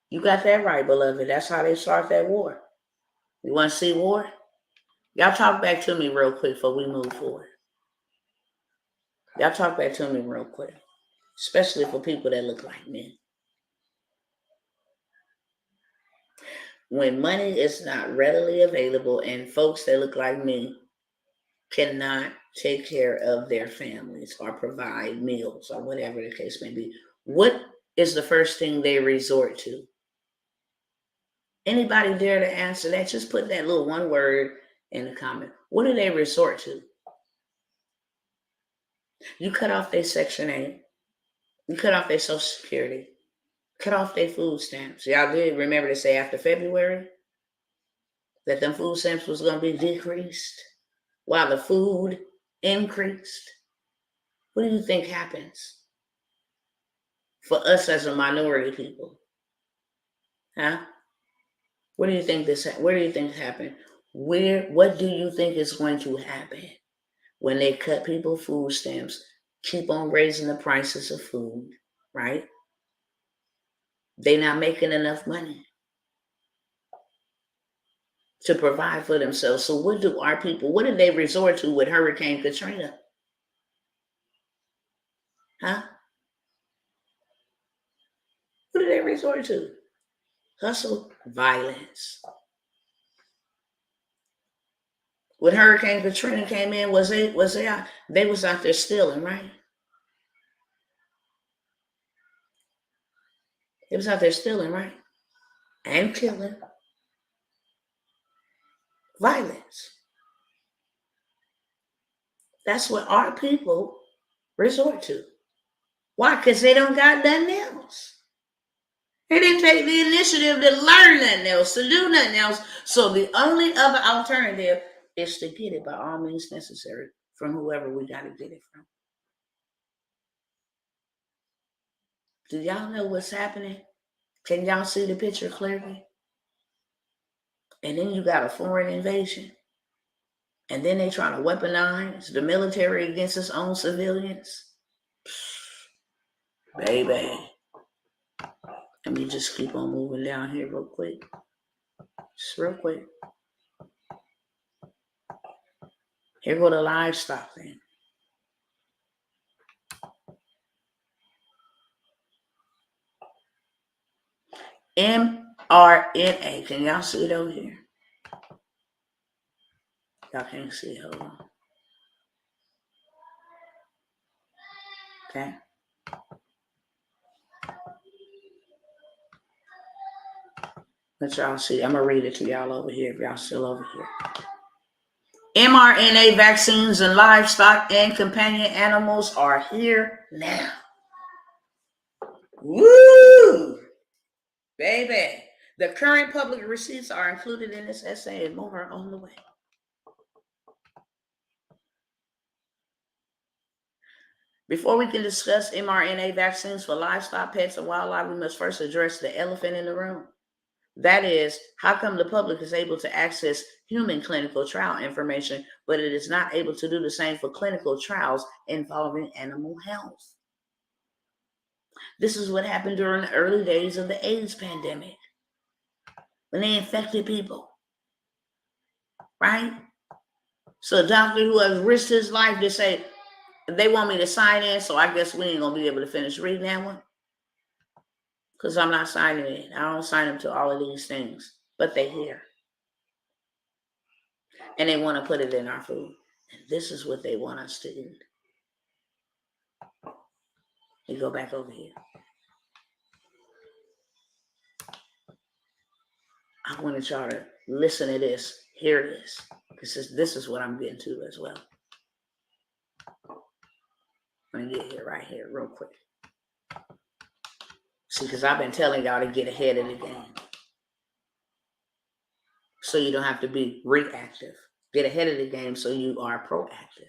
You got that right, beloved. That's how they start that war. You want to see war? Y'all talk back to me real quick before we move forward. Y'all talk back to me real quick, especially for people that look like me. When money is not readily available and folks that look like me cannot take care of their families or provide meals or whatever the case may be, what is the first thing they resort to? Anybody dare to answer that? Just put that little one word in the comment. What do they resort to? You cut off their Section 8. You cut off their Social Security. Cut off their food stamps. Y'all did remember to say after February that them food stamps was going to be decreased while the food increased. What do you think happens for us as a minority people? Huh? What do you think where do you think happened? What do you think is going to happen when they cut people food stamps, keep on raising the prices of food, right? They're not making enough money to provide for themselves. So what do our people, what did they resort to with Hurricane Katrina? Huh? What did they resort to? Hustle, violence. When Hurricane Katrina came in, they was out there stealing, right? It was out there stealing, right? And killing. Violence. That's what our people resort to. Why? Because they don't got nothing else. They didn't take the initiative to learn nothing else, to do nothing else. So the only other alternative is to get it by all means necessary from whoever we got to get it from. Do y'all know what's happening? Can y'all see the picture clearly? And then you got a foreign invasion. And then they trying to weaponize the military against its own civilians. Baby. Let me just keep on moving down here real quick. Just real quick. Here go the livestock thing. mRNA. Can y'all see it over here? Y'all can't see it. Hold on. Okay. Let y'all see. I'm going to read it to y'all over here if y'all still over here. mRNA vaccines in livestock and companion animals are here now. Woo! Baby. The current public receipts are included in this essay and more on the way. Before we can discuss mRNA vaccines for livestock, pets, and wildlife, we must first address the elephant in the room. That is, how come the public is able to access human clinical trial information, but it is not able to do the same for clinical trials involving animal health? This is what happened during the early days of the AIDS pandemic, when they infected people, right? So a doctor who has risked his life to say, they want me to sign in, so I guess we ain't going to be able to finish reading that one. Because I'm not signing in. I don't sign them to all of these things. But they here. And they want to put it in our food. And this is what they want us to eat. You go back over here. I wanted y'all to listen to this. Hear this. Because this is what I'm getting to as well. I'm going to get here right here real quick. See, because I've been telling y'all to get ahead of the game. So you don't have to be reactive. Get ahead of the game so you are proactive.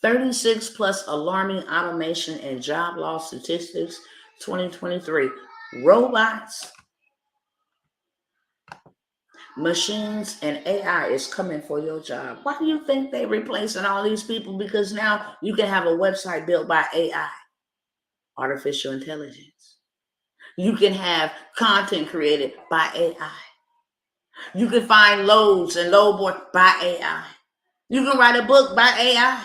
36 plus alarming automation and job loss statistics 2023. Robots, machines, and AI is coming for your job. Why do you think they're replacing all these people? Because now you can have a website built by AI, artificial intelligence. You can have content created by AI. You can find loads and load board by AI. You can write a book by AI.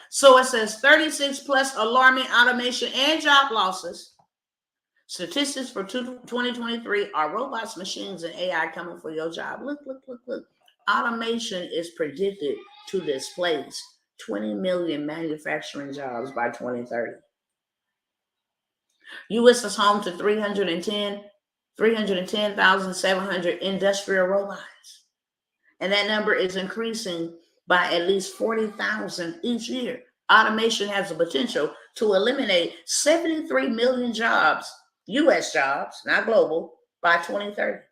So it says 36 plus alarming automation and job losses. Statistics for 2023 are robots, machines, and AI coming for your job. Look. Automation is predicted to displace 20 million manufacturing jobs by 2030. U.S. is home to 310,700 industrial robots. And that number is increasing by at least 40,000 each year. Automation has the potential to eliminate 73 million jobs, U.S. jobs, not global, by 2030,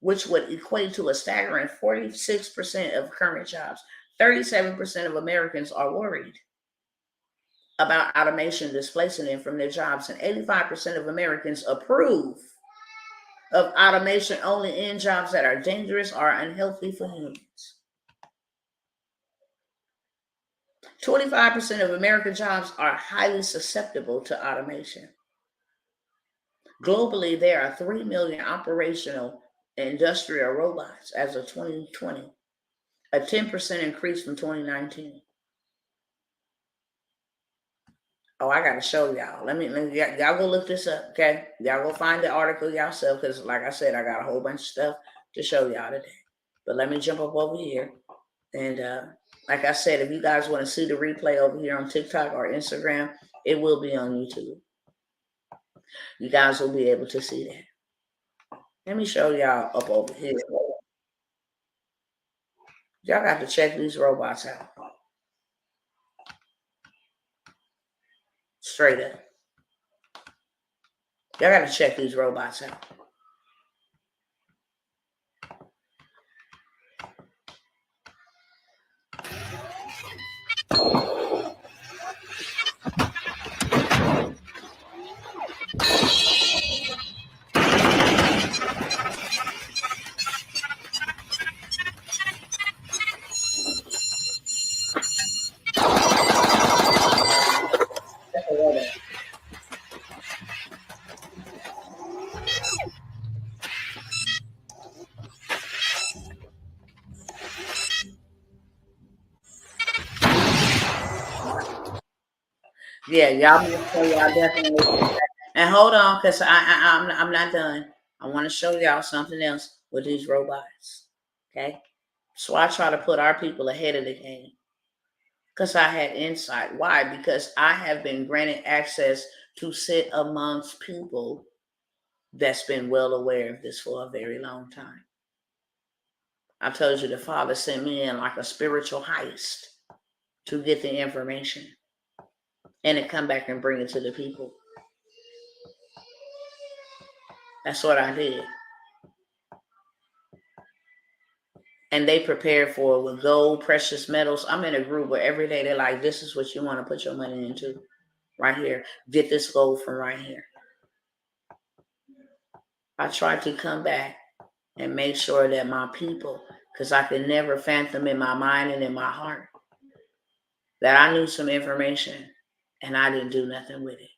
which would equate to a staggering 46% of current jobs. 37% of Americans are worried about automation displacing them from their jobs, and 85% of Americans approve of automation only in jobs that are dangerous or unhealthy for humans. 25% of American jobs are highly susceptible to automation. Globally, there are 3 million operational industrial robots as of 2020, a 10% increase from 2019. Oh, I got to show y'all. Let me y'all go look this up, okay? Y'all go find the article yourself, because like I said, I got a whole bunch of stuff to show y'all today. But let me jump up over here. And like I said, if you guys want to see the replay over here on TikTok or Instagram, it will be on YouTube. You guys will be able to see that. Let me show y'all up over here. Y'all got to check these robots out. Straight up. Y'all got to check these robots out. Yeah, y'all definitely. And hold on, because I'm not done. I want to show y'all something else with these robots. Okay? So I try to put our people ahead of the game. Because I had insight. Why? Because I have been granted access to sit amongst people that's been well aware of this for a very long time. I told you the Father sent me in like a spiritual heist to get the information and to come back and bring it to the people. That's what I did. And they prepared for it with gold, precious metals. I'm in a group where every day they're like, this is what you want to put your money into right here. Get this gold from right here. I tried to come back and make sure that my people, because I could never fathom in my mind and in my heart that I knew some information and I didn't do nothing with it.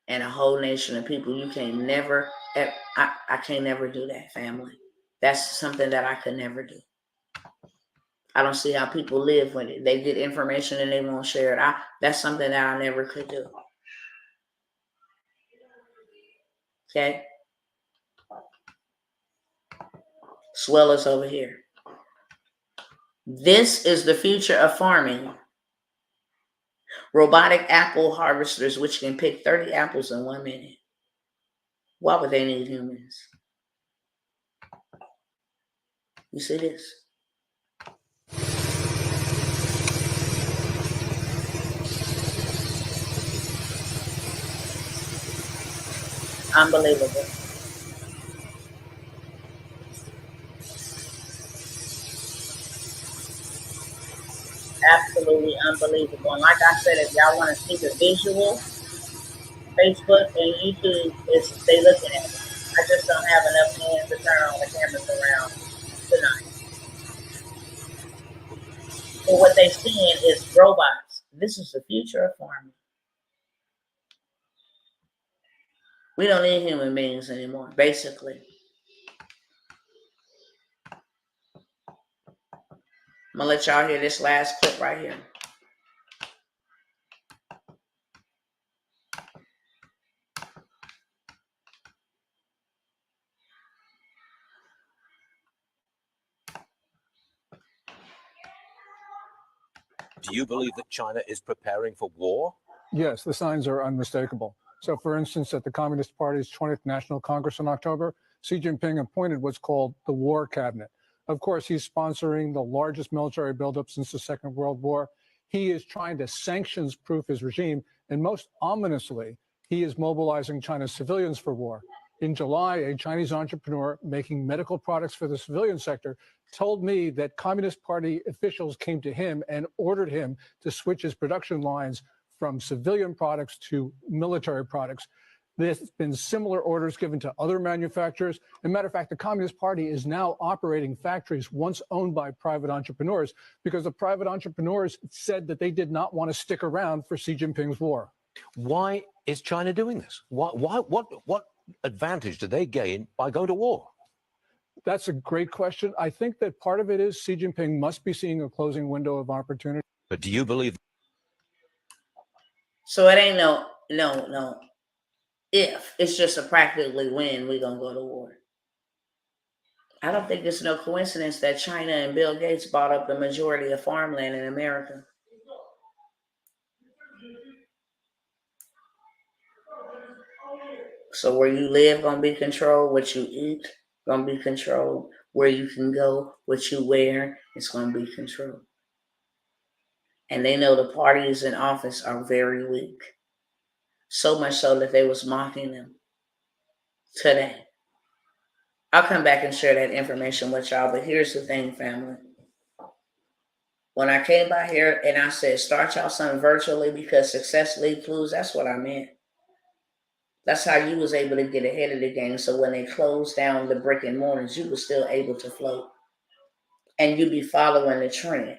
And a whole nation of people, you can't never, I can't never do that, family. That's something that I could never do. I don't see how people live with it. They get information and they won't share it. That's something that I never could do. Okay? Swell is over here. This is the future of farming. Robotic apple harvesters, which can pick 30 apples in 1 minute. Why would they need humans? You see this? Unbelievable. Absolutely unbelievable. And like I said, if y'all want to see the visual, Facebook and YouTube, they looking at it. I just don't have enough hands to turn all the cameras around tonight. So what they're seeing is robots. This is the future of farming. We don't need human beings anymore, basically. I'm going to let y'all hear this last clip right here. Do you believe that China is preparing for war? Yes, the signs are unmistakable. So, for instance, at the Communist Party's 20th National Congress in October, Xi Jinping appointed what's called the War Cabinet. Of course, he's sponsoring the largest military buildup since the Second World War. He is trying to sanctions-proof his regime, and most ominously, he is mobilizing China's civilians for war. In July, a Chinese entrepreneur making medical products for the civilian sector told me that Communist Party officials came to him and ordered him to switch his production lines from civilian products to military products. There's been similar orders given to other manufacturers. As a matter of fact, the Communist Party is now operating factories once owned by private entrepreneurs because the private entrepreneurs said that they did not want to stick around for Xi Jinping's war. Why is China doing this? What advantage do they gain by going to war? That's a great question. I think that part of it is Xi Jinping must be seeing a closing window of opportunity. But do you believe? So it ain't no if. It's just a practically when we're going to go to war. I don't think it's no coincidence that China and Bill Gates bought up the majority of farmland in America. So where you live going to be controlled, what you eat going to be controlled, where you can go, what you wear, it's going to be controlled. And they know the parties in office are very weak. So much so that they was mocking them today. I'll come back and share that information with y'all, but here's the thing, family. When I came by here and I said, start y'all something virtually because success leads clues, that's what I meant. That's how you was able to get ahead of the game. So when they closed down the brick and mortars, you were still able to float. And you be following the trend.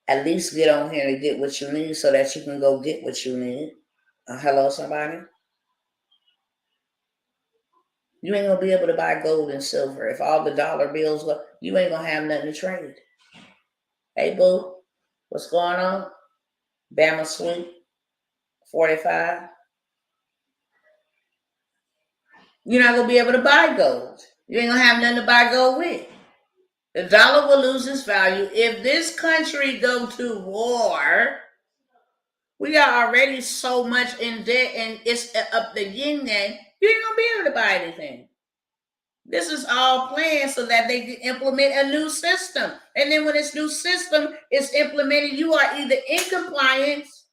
At least get on here and get what you need so that you can go get what you need. Hello, somebody? You ain't going to be able to buy gold and silver. If all the dollar bills go, you ain't going to have nothing to trade. Hey, boo, what's going on? Bama Sweet, 45. You're not going to be able to buy gold. You ain't going to have nothing to buy gold with. The dollar will lose its value. If this country go to war, we are already so much in debt and it's up the yin yang, you ain't going to be able to buy anything. This is all planned so that they can implement a new system. And then when this new system is implemented, you are either in compliance.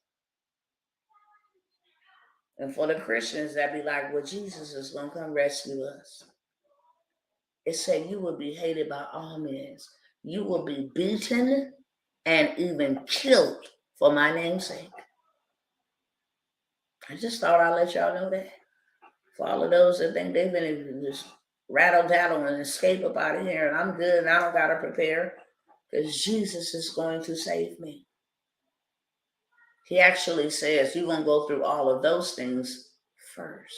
And for the Christians that be like, well, Jesus is going to come rescue us. It said you will be hated by all men. You will be beaten and even killed for my name's sake. I just thought I'd let y'all know that. For all of those that think they've been just rattle-daddle and escape up out of here, and I'm good and I don't got to prepare, because Jesus is going to save me. He actually says you're going to go through all of those things first.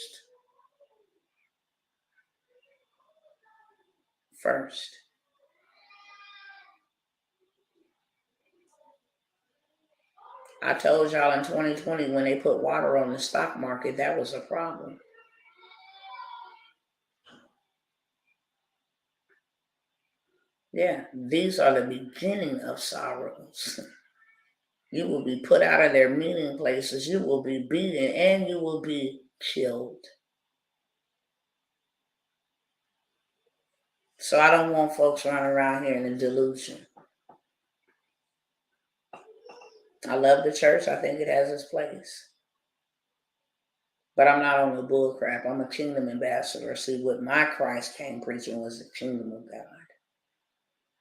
I told y'all in 2020 when they put water on the stock market, that was a problem. Yeah, these are the beginning of sorrows. You will be put out of their meeting places. You will be beaten and you will be killed. So I don't want folks running around here in a delusion. I love the church. I think it has its place. But I'm not on the bull crap. I'm a kingdom ambassador. See, what my Christ came preaching was the kingdom of God.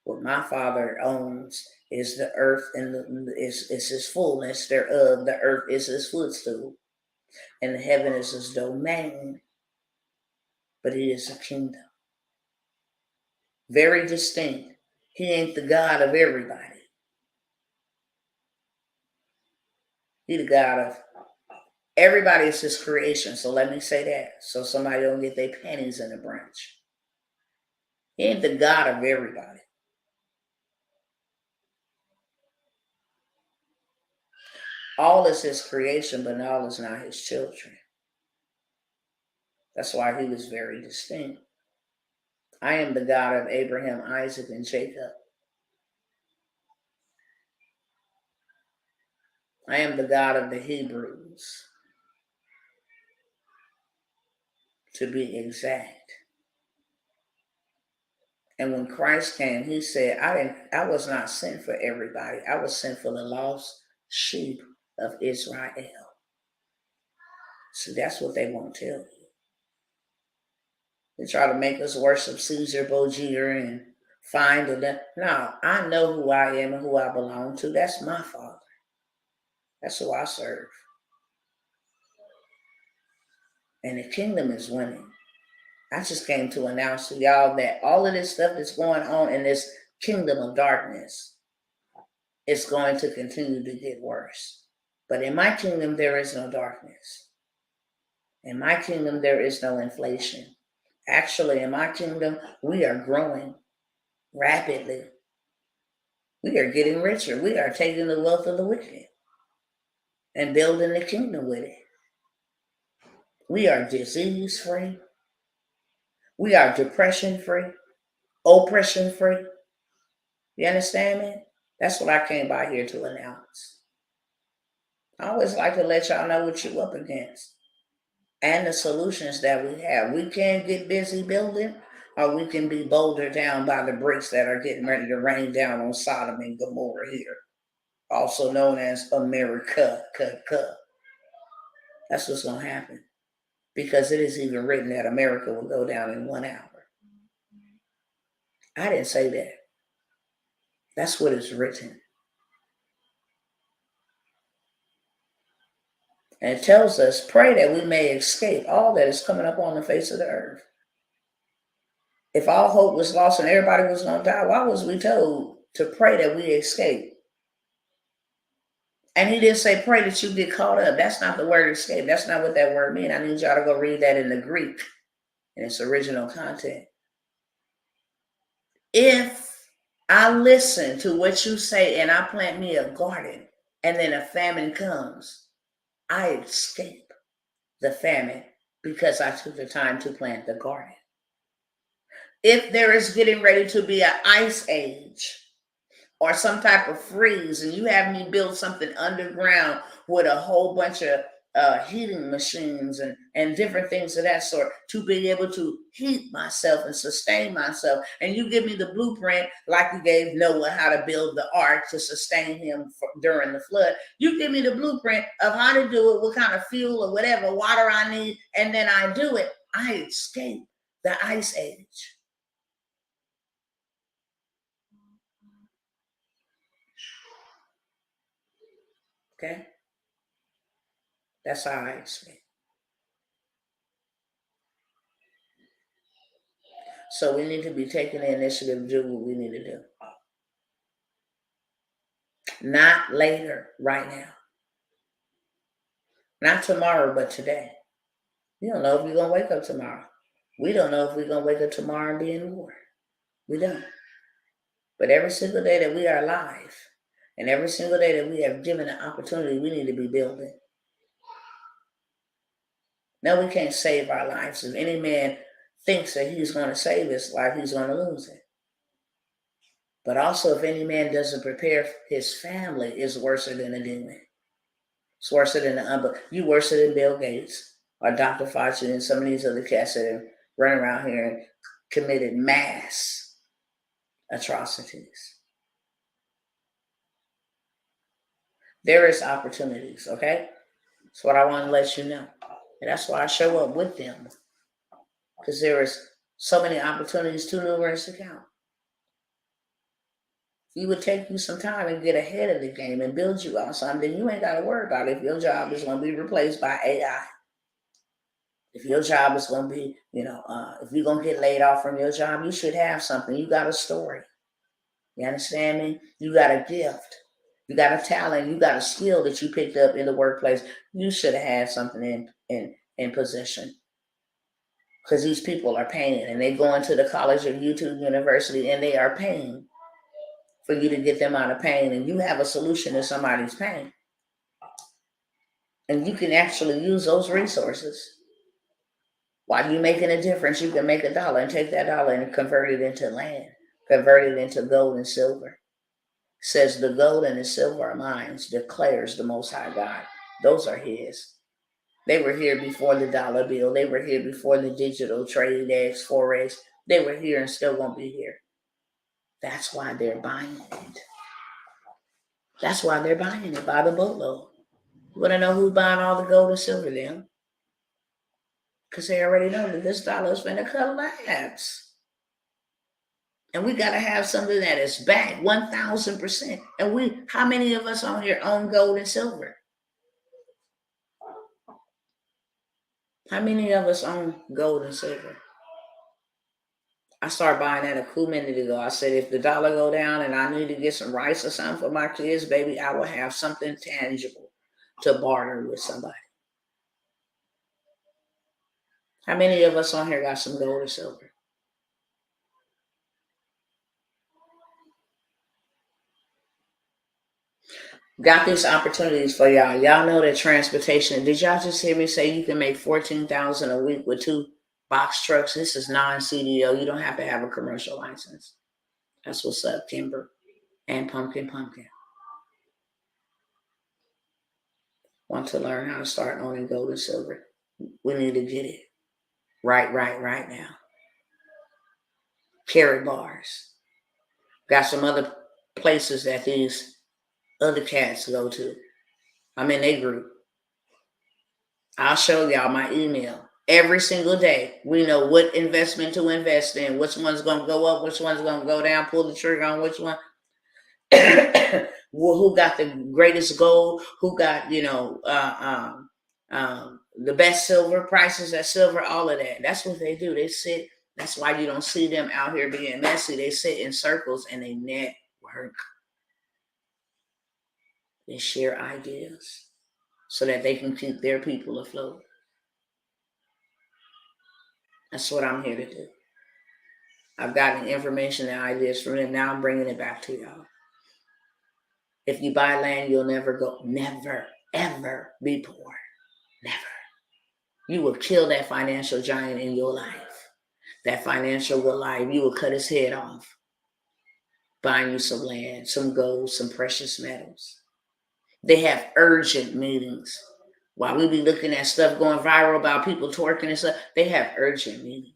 What my Father owns is the earth and is his fullness thereof. The earth is his footstool. And the heaven is his domain. But it is a kingdom. Very distinct. He ain't the God of everybody. He the God of everybody is his creation. So let me say that. So somebody don't get their panties in a bunch. He ain't the God of everybody. All is his creation, but all is not his children. That's why he was very distinct. I am the God of Abraham, Isaac, and Jacob. I am the God of the Hebrews, to be exact. And when Christ came, he said, I was not sent for everybody. I was sent for the lost sheep of Israel. So that's what they won't tell you. They try to make us worship Caesar Borgia and find it. No, I know who I am and who I belong to. That's my Father. That's who I serve. And the kingdom is winning. I just came to announce to y'all that all of this stuff that's going on in this kingdom of darkness is going to continue to get worse. But in my kingdom, there is no darkness. In my kingdom, there is no inflation. Actually, in my kingdom, we are growing rapidly. We are getting richer. We are taking the wealth of the wicked and building the kingdom with it. We are disease-free. We are depression-free, oppression-free. You understand me? That's what I came by here to announce. I always like to let y'all know what you're up against and the solutions that we have. We can get busy building, or we can be bouldered down by the bricks that are getting ready to rain down on Sodom and Gomorrah here, also known as America. That's what's going to happen, because it is even written that America will go down in 1 hour. I didn't say that. That's what is written. And it tells us, pray that we may escape all that is coming up on the face of the earth. If all hope was lost and everybody was going to die, why was we told to pray that we escape? And he didn't say pray that you get caught up. That's not the word escape. That's not what that word means. I need y'all to go read that in the Greek in its original content. If I listen to what you say and I plant me a garden and then a famine comes, I escape the famine because I took the time to plant the garden. If there is getting ready to be an ice age or some type of freeze and you have me build something underground with a whole bunch of heating machines and different things of that sort to be able to heat myself and sustain myself. And you give me the blueprint, like you gave Noah how to build the ark to sustain him during the flood. You give me the blueprint of how to do it, what kind of fuel or whatever water I need, and then I do it. I escape the ice age. Okay? That's how I escape. So we need to be taking the initiative to do what we need to do. Not later, right now. Not tomorrow, but today. You don't know if you're going to wake up tomorrow. We don't know if we're going to wake up tomorrow and be in war. We don't. But every single day that we are alive, and every single day that we have given an opportunity, we need to be building. No, we can't save our lives. If any man thinks that he's going to save his life, he's going to lose it. But also, if any man doesn't prepare his family, it's worse than a demon. It's worse than the unbelief. You worse than Bill Gates or Dr. Fauci and some of these other cats that have run around here and committed mass atrocities. There is opportunities, okay? That's what I want to let you know. And that's why I show up with them. Because there is so many opportunities too numerous to count. You would take you some time and get ahead of the game and build you out something, then you ain't got to worry about it if your job is going to be replaced by AI. If your job is going to be, if you're going to get laid off from your job, you should have something. You got a story. You understand me? You got a gift. You got a talent. You got a skill that you picked up in the workplace. You should have had something in possession. Because these people are paying, and they go into the College of YouTube University, and they are paying for you to get them out of pain, and you have a solution to somebody's pain. And you can actually use those resources. While you're making a difference, you can make $1 and take that dollar and convert it into land, convert it into gold and silver. It says the gold and the silver are mine, declares the Most High God. Those are his. They were here before the dollar bill. They were here before the digital trade, Forex. They were here and still won't be here. That's why they're buying it. That's why they're buying it by the boatload. You want to know who's buying all the gold and silver then? Because they already know that this dollar is going to collapse. And we got to have something that is back 1,000%. And how many of us on here own gold and silver? How many of us own gold and silver? I started buying that a cool minute ago. I said, if the dollar go down and I need to get some rice or something for my kids, baby, I will have something tangible to barter with somebody. How many of us on here got some gold or silver? Got these opportunities for y'all. Y'all know that transportation. Did y'all just hear me say you can make $14,000 a week with 2 box trucks? This is non-CDO. You don't have to have a commercial license. That's what's up, Kimber and Pumpkin. Want to learn how to start owning gold and silver? We need to get it right now. Carrot bars. Got some other places that these other cats go to. I'm in their group. I'll show y'all my email. Every single day, we know what investment to invest in, which one's going to go up, which one's going to go down, pull the trigger on which one. Who got the greatest gold, who got, the best silver, prices at silver, all of that. That's what they do. They sit. That's why you don't see them out here being messy. They sit in circles and they network. They share ideas so that they can keep their people afloat. That's what I'm here to do. I've gotten information and ideas from them. Now I'm bringing it back to y'all. If you buy land, you'll never ever be poor. Never. You will kill that financial giant in your life. That financial Goliath, you will cut his head off. Buying you some land, some gold, some precious metals. They have urgent meetings While we be looking at stuff going viral about people twerking and stuff, they have urgent meetings.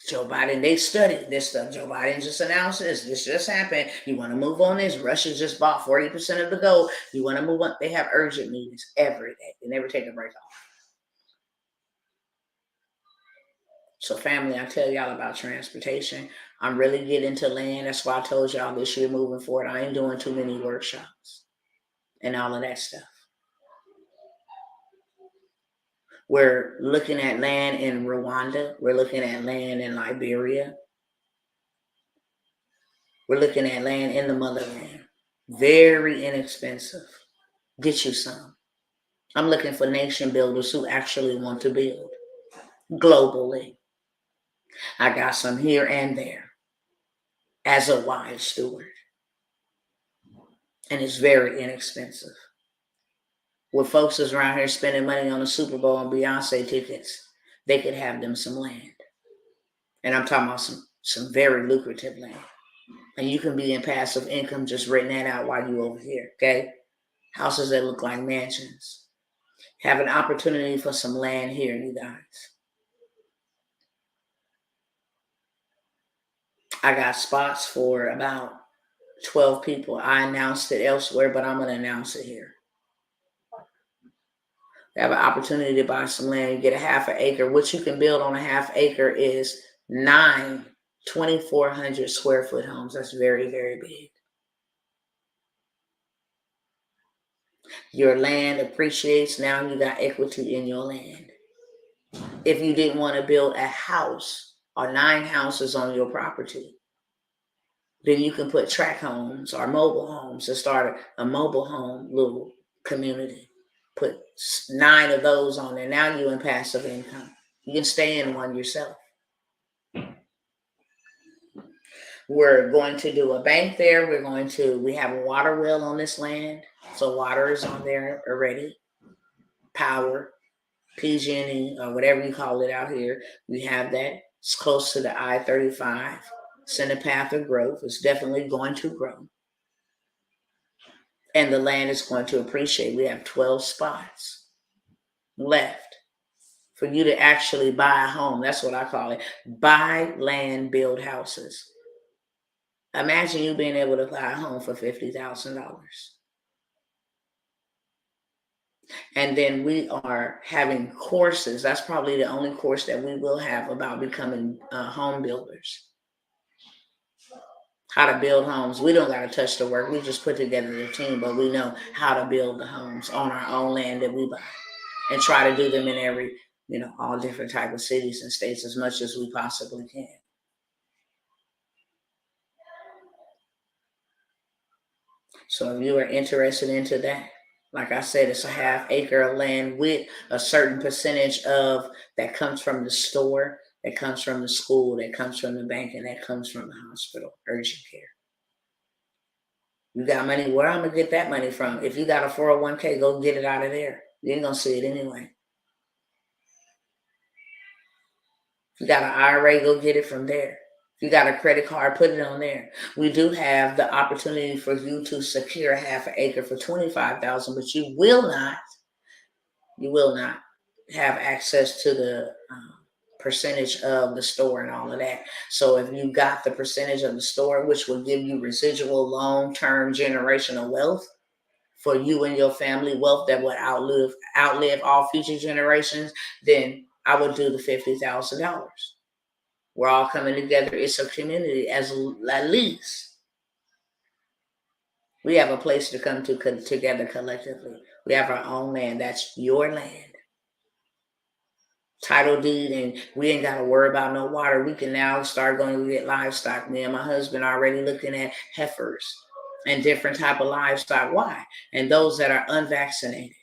Joe Biden, they studied this stuff. Joe Biden just announced this. This just happened. You want to move on this? Russia just bought 40% of the gold. You want to move on? They have urgent meetings every day. They never take a break off. So family, I tell y'all about transportation. I'm really getting into land. That's why I told y'all this year moving forward, I ain't doing too many workshops and all of that stuff. We're looking at land in Rwanda. We're looking at land in Liberia. We're looking at land in the motherland. Very inexpensive. Get you some. I'm looking for nation builders who actually want to build globally. I got some here and there as a wise steward. And it's very inexpensive. With folks that's around here spending money on the Super Bowl and Beyonce tickets, they could have them some land. And I'm talking about some very lucrative land. And you can be in passive income just renting that out while you're over here, okay? Houses that look like mansions. Have an opportunity for some land here, you guys. I got spots for about 12 people. I announced it elsewhere, but I'm going to announce it here. You have an opportunity to buy some land. You get a half an acre. What you can build on a half acre is 9 2,400 square foot homes. That's very, very big. Your land appreciates. Now you got equity in your land. If you didn't want to build a house or 9 houses on your property, then you can put tract homes or mobile homes to start a mobile home little community. Put 9 of those on there. Now you're in passive income. You can stay in one yourself. We're going to do a bank there. We have a water well on this land. So water is on there already. Power, PG&E, or whatever you call it out here. We have that. It's close to the I-35. It's in the path of growth. It's definitely going to grow. And the land is going to appreciate. We have 12 spots left for you to actually buy a home. That's what I call it. Buy land, build houses. Imagine you being able to buy a home for $50,000. And then we are having courses. That's probably the only course that we will have about becoming home builders. How to build homes. We don't got to touch the work. We just put together the team, but we know how to build the homes on our own land that we buy and try to do them in every, all different type of cities and states as much as we possibly can. So if you are interested into that, like I said, it's a half acre of land with a certain percentage of that comes from the store, that comes from the school, that comes from the bank, and that comes from the hospital, urgent care. You got money, where I'm going to get that money from? If you got a 401k, go get it out of there. You ain't going to see it anyway. If you got an IRA, go get it from there. If you got a credit card, put it on there. We do have the opportunity for you to secure a half an acre for $25,000, but you will not have access to the percentage of the store and all of that. So if you got the percentage of the store, which will give you residual long-term generational wealth for you and your family, wealth that would outlive all future generations, then I would do the $50,000. We're all coming together. It's a community at least. We have a place to come together collectively. We have our own land. That's your land. Title deed, and we ain't got to worry about no water. We can now start going to get livestock. Me and my husband are already looking at heifers and different type of livestock. Why? And those that are unvaccinated.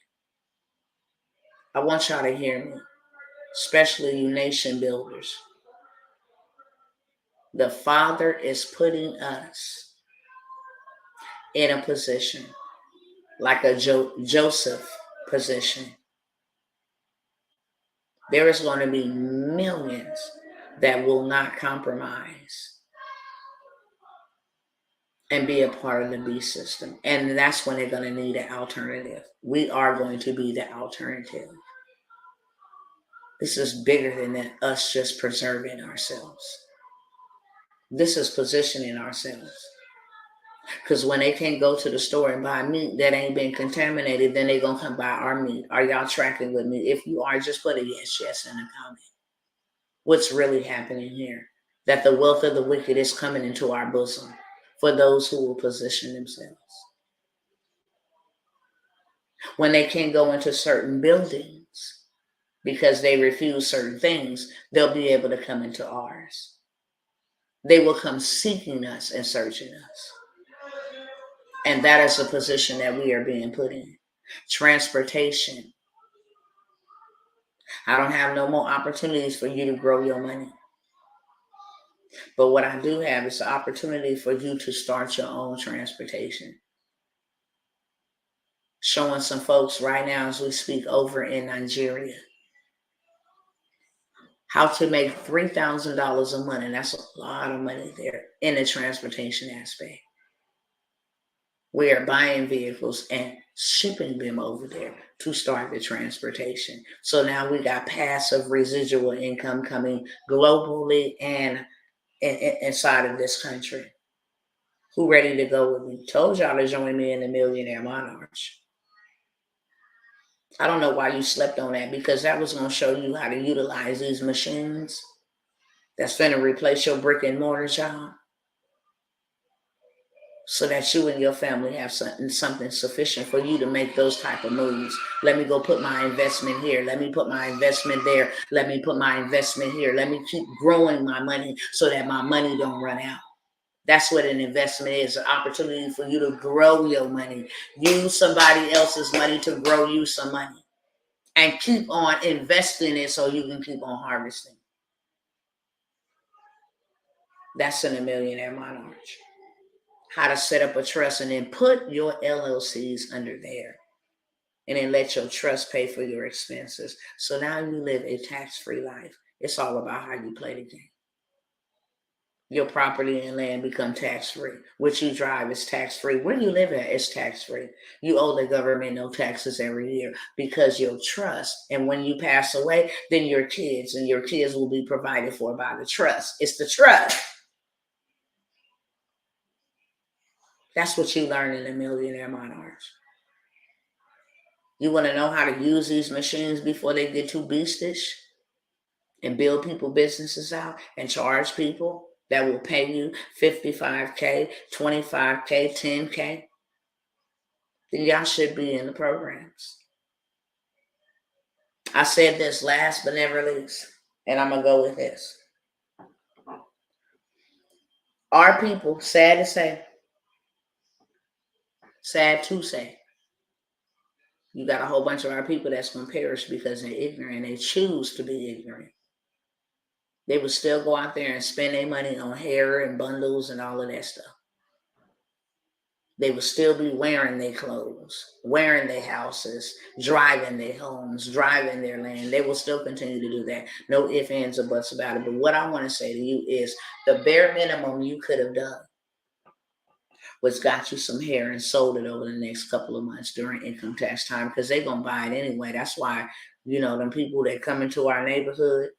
I want y'all to hear me, especially you nation builders. The Father is putting us in a position like a Joseph position. There is going to be millions that will not compromise. and be a part of the B system. And that's when they're going to need an alternative. We are going to be the alternative. This is bigger than us just preserving ourselves. This is positioning ourselves. Because when they can't go to the store and buy meat that ain't been contaminated, then they're going to come buy our meat. Are y'all tracking with me? If you are, just put a yes in the comment. What's really happening here? That the wealth of the wicked is coming into our bosom for those who will position themselves. When they can't go into certain buildings because they refuse certain things, they'll be able to come into ours. They will come seeking us and searching us. And that is a position that we are being put in. Transportation. I don't have no more opportunities for you to grow your money. But what I do have is the opportunity for you to start your own transportation. Showing some folks right now as we speak over in Nigeria how to make $3,000 a month. And that's a lot of money there in the transportation aspect. We are buying vehicles and shipping them over there to start the transportation. So now we got passive residual income coming globally and inside of this country. Who ready to go with me? Told y'all to join me in the Millionaire Monarch. I don't know why you slept on that, because that was going to show you how to utilize these machines that's going to replace your brick and mortar job, so that you and your family have something sufficient for you to make those type of moves. Let me go put my investment here. Let me put my investment there. Let me put my investment here. Let me keep growing my money so that my money don't run out. That's what an investment is, an opportunity for you to grow your money. Use somebody else's money to grow you some money. And keep on investing it so you can keep on harvesting. That's in a Millionaire Monarch. How to set up a trust and then put your LLCs under there. And then let your trust pay for your expenses. So now you live a tax-free life. It's all about how you play the game. Your property and land become tax-free. What you drive is tax-free. Where you live at is tax-free. You owe the government no taxes every year because your trust. And when you pass away, then your kids will be provided for by the trust. It's the trust. That's what you learn in the Millionaire Monarchs. You want to know how to use these machines before they get too beastish and build people businesses out and charge people that will pay you $55K, $25K, $10K, then y'all should be in the programs. I said this last but never least, and I'm going to go with this. Our people, sad to say, you got a whole bunch of our people that's going to perish because they're ignorant. They choose to be ignorant. They would still go out there and spend their money on hair and bundles and all of that stuff. They would still be wearing their clothes, wearing their houses, driving their homes, driving their land. They will still continue to do that. No ifs, ands, or buts about it. But what I want to say to you is the bare minimum you could have done was got you some hair and sold it over the next couple of months during income tax time, because they're going to buy it anyway. That's why, them people that come into our neighborhood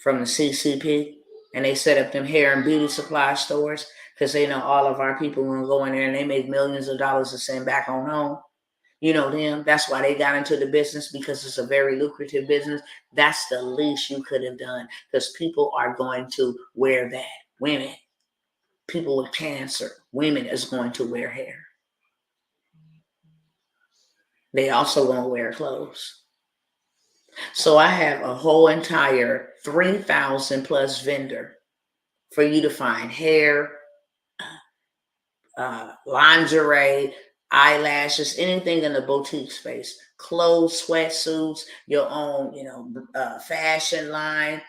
from the CCP and they set up them hair and beauty supply stores, because they know all of our people will go in there and they make millions of dollars to send back on home. You know them. That's why they got into the business, because it's a very lucrative business. That's the least you could have done, because people are going to wear that. Women, people with cancer, women is going to wear hair. They also going to wear clothes. So I have a whole entire 3,000 plus vendor for you to find hair, lingerie, eyelashes, anything in the boutique space, clothes, sweatsuits, your own, fashion line,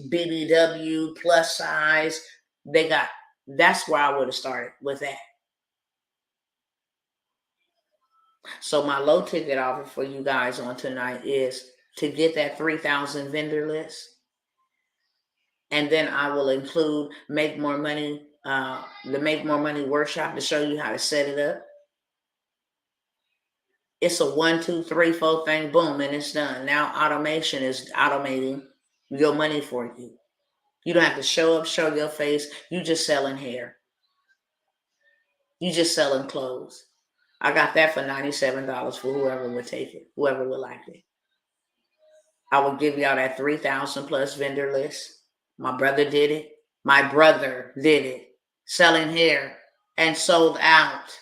BBW, plus size. That's where I would have started with that. So my low ticket offer for you guys on tonight is to get that 3,000 vendor list. And then I will include make more money the Make More Money workshop to show you how to set it up. It's a 1, 2, 3, 4 thing, boom, and it's done. Now automation is automating your money for you. You don't have to show up, show your face. You just selling hair. You just selling clothes. I got that for $97 for whoever would take it, whoever would like it. I will give y'all that 3,000 plus vendor list. My brother did it. My brother did it. Selling hair and sold out.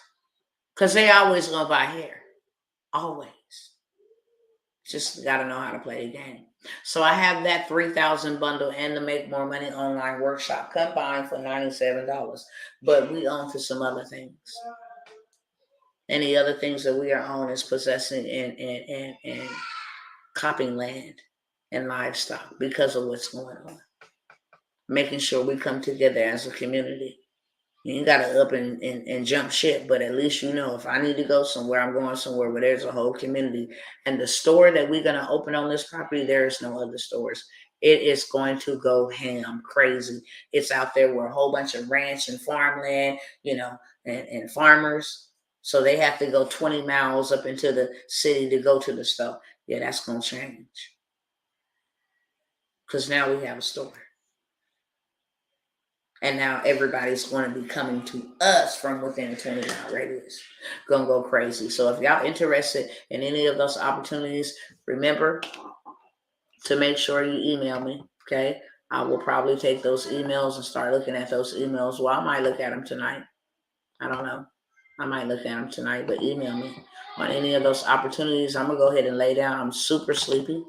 Because they always going to buy hair. Always. Just got to know how to play the game. So I have that 3,000 bundle and the Make More Money online workshop combined for $97. But we on to some other things. Any other things that we are on is possessing and copying land and livestock because of what's going on. Making sure we come together as a community. You ain't got to up and jump ship, but at least you know if I need to go somewhere, I'm going somewhere where there's a whole community. And the store that we're going to open on this property, there is no other stores. It is going to go ham, crazy. It's out there where a whole bunch of ranch and farmland, and farmers. So they have to go 20 miles up into the city to go to the store. Yeah, that's going to change. Because now we have a store. And now everybody's going to be coming to us from within a 20-mile radius. Going to go crazy. So if y'all interested in any of those opportunities, remember to make sure you email me, okay? I will probably take those emails and start looking at those emails. Well, I might look at them tonight. I don't know. I might look at them tonight, but email me on any of those opportunities. I'm going to go ahead and lay down. I'm super sleepy.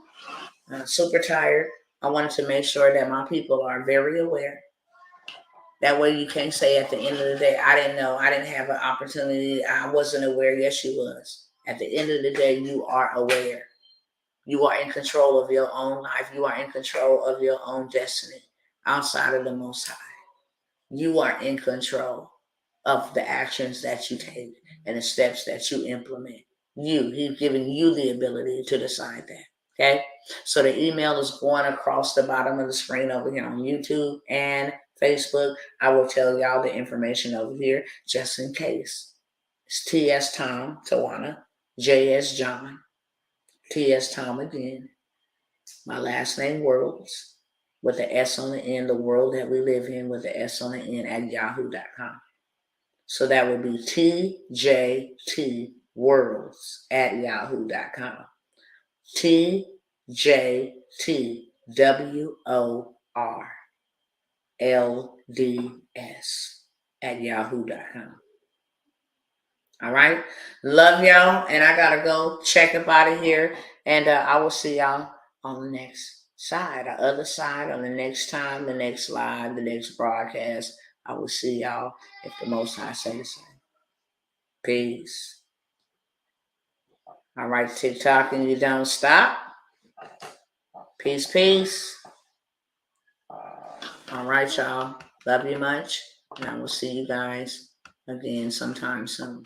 I'm super tired. I wanted to make sure that my people are very aware. That way you can't say at the end of the day, I didn't know, I didn't have an opportunity, I wasn't aware. Yes, you was. At the end of the day, you are aware. You are in control of your own life. You are in control of your own destiny outside of the Most High. You are in control of the actions that you take and the steps that you implement. He's giving you the ability to decide that. Okay? So the email is going across the bottom of the screen over here on YouTube and Facebook. I will tell y'all the information over here just in case. It's T.S. Tom, Tawana, J.S. John, T.S. Tom again. My last name, Worlds, with the S on the end, the world that we live in with the S on the end at yahoo.com. So that would be TJT Worlds at yahoo.com. TJTWORLDS at yahoo.com. All right. Love y'all. And I got to go check up out of here. And I will see y'all on the next side, the other side, on the next time, the next live, the next broadcast. I will see y'all if the Most High say the same. Peace. All right, TikTok, and you don't stop. Peace, peace. All right, y'all. Love you much. And I will see you guys again sometime soon.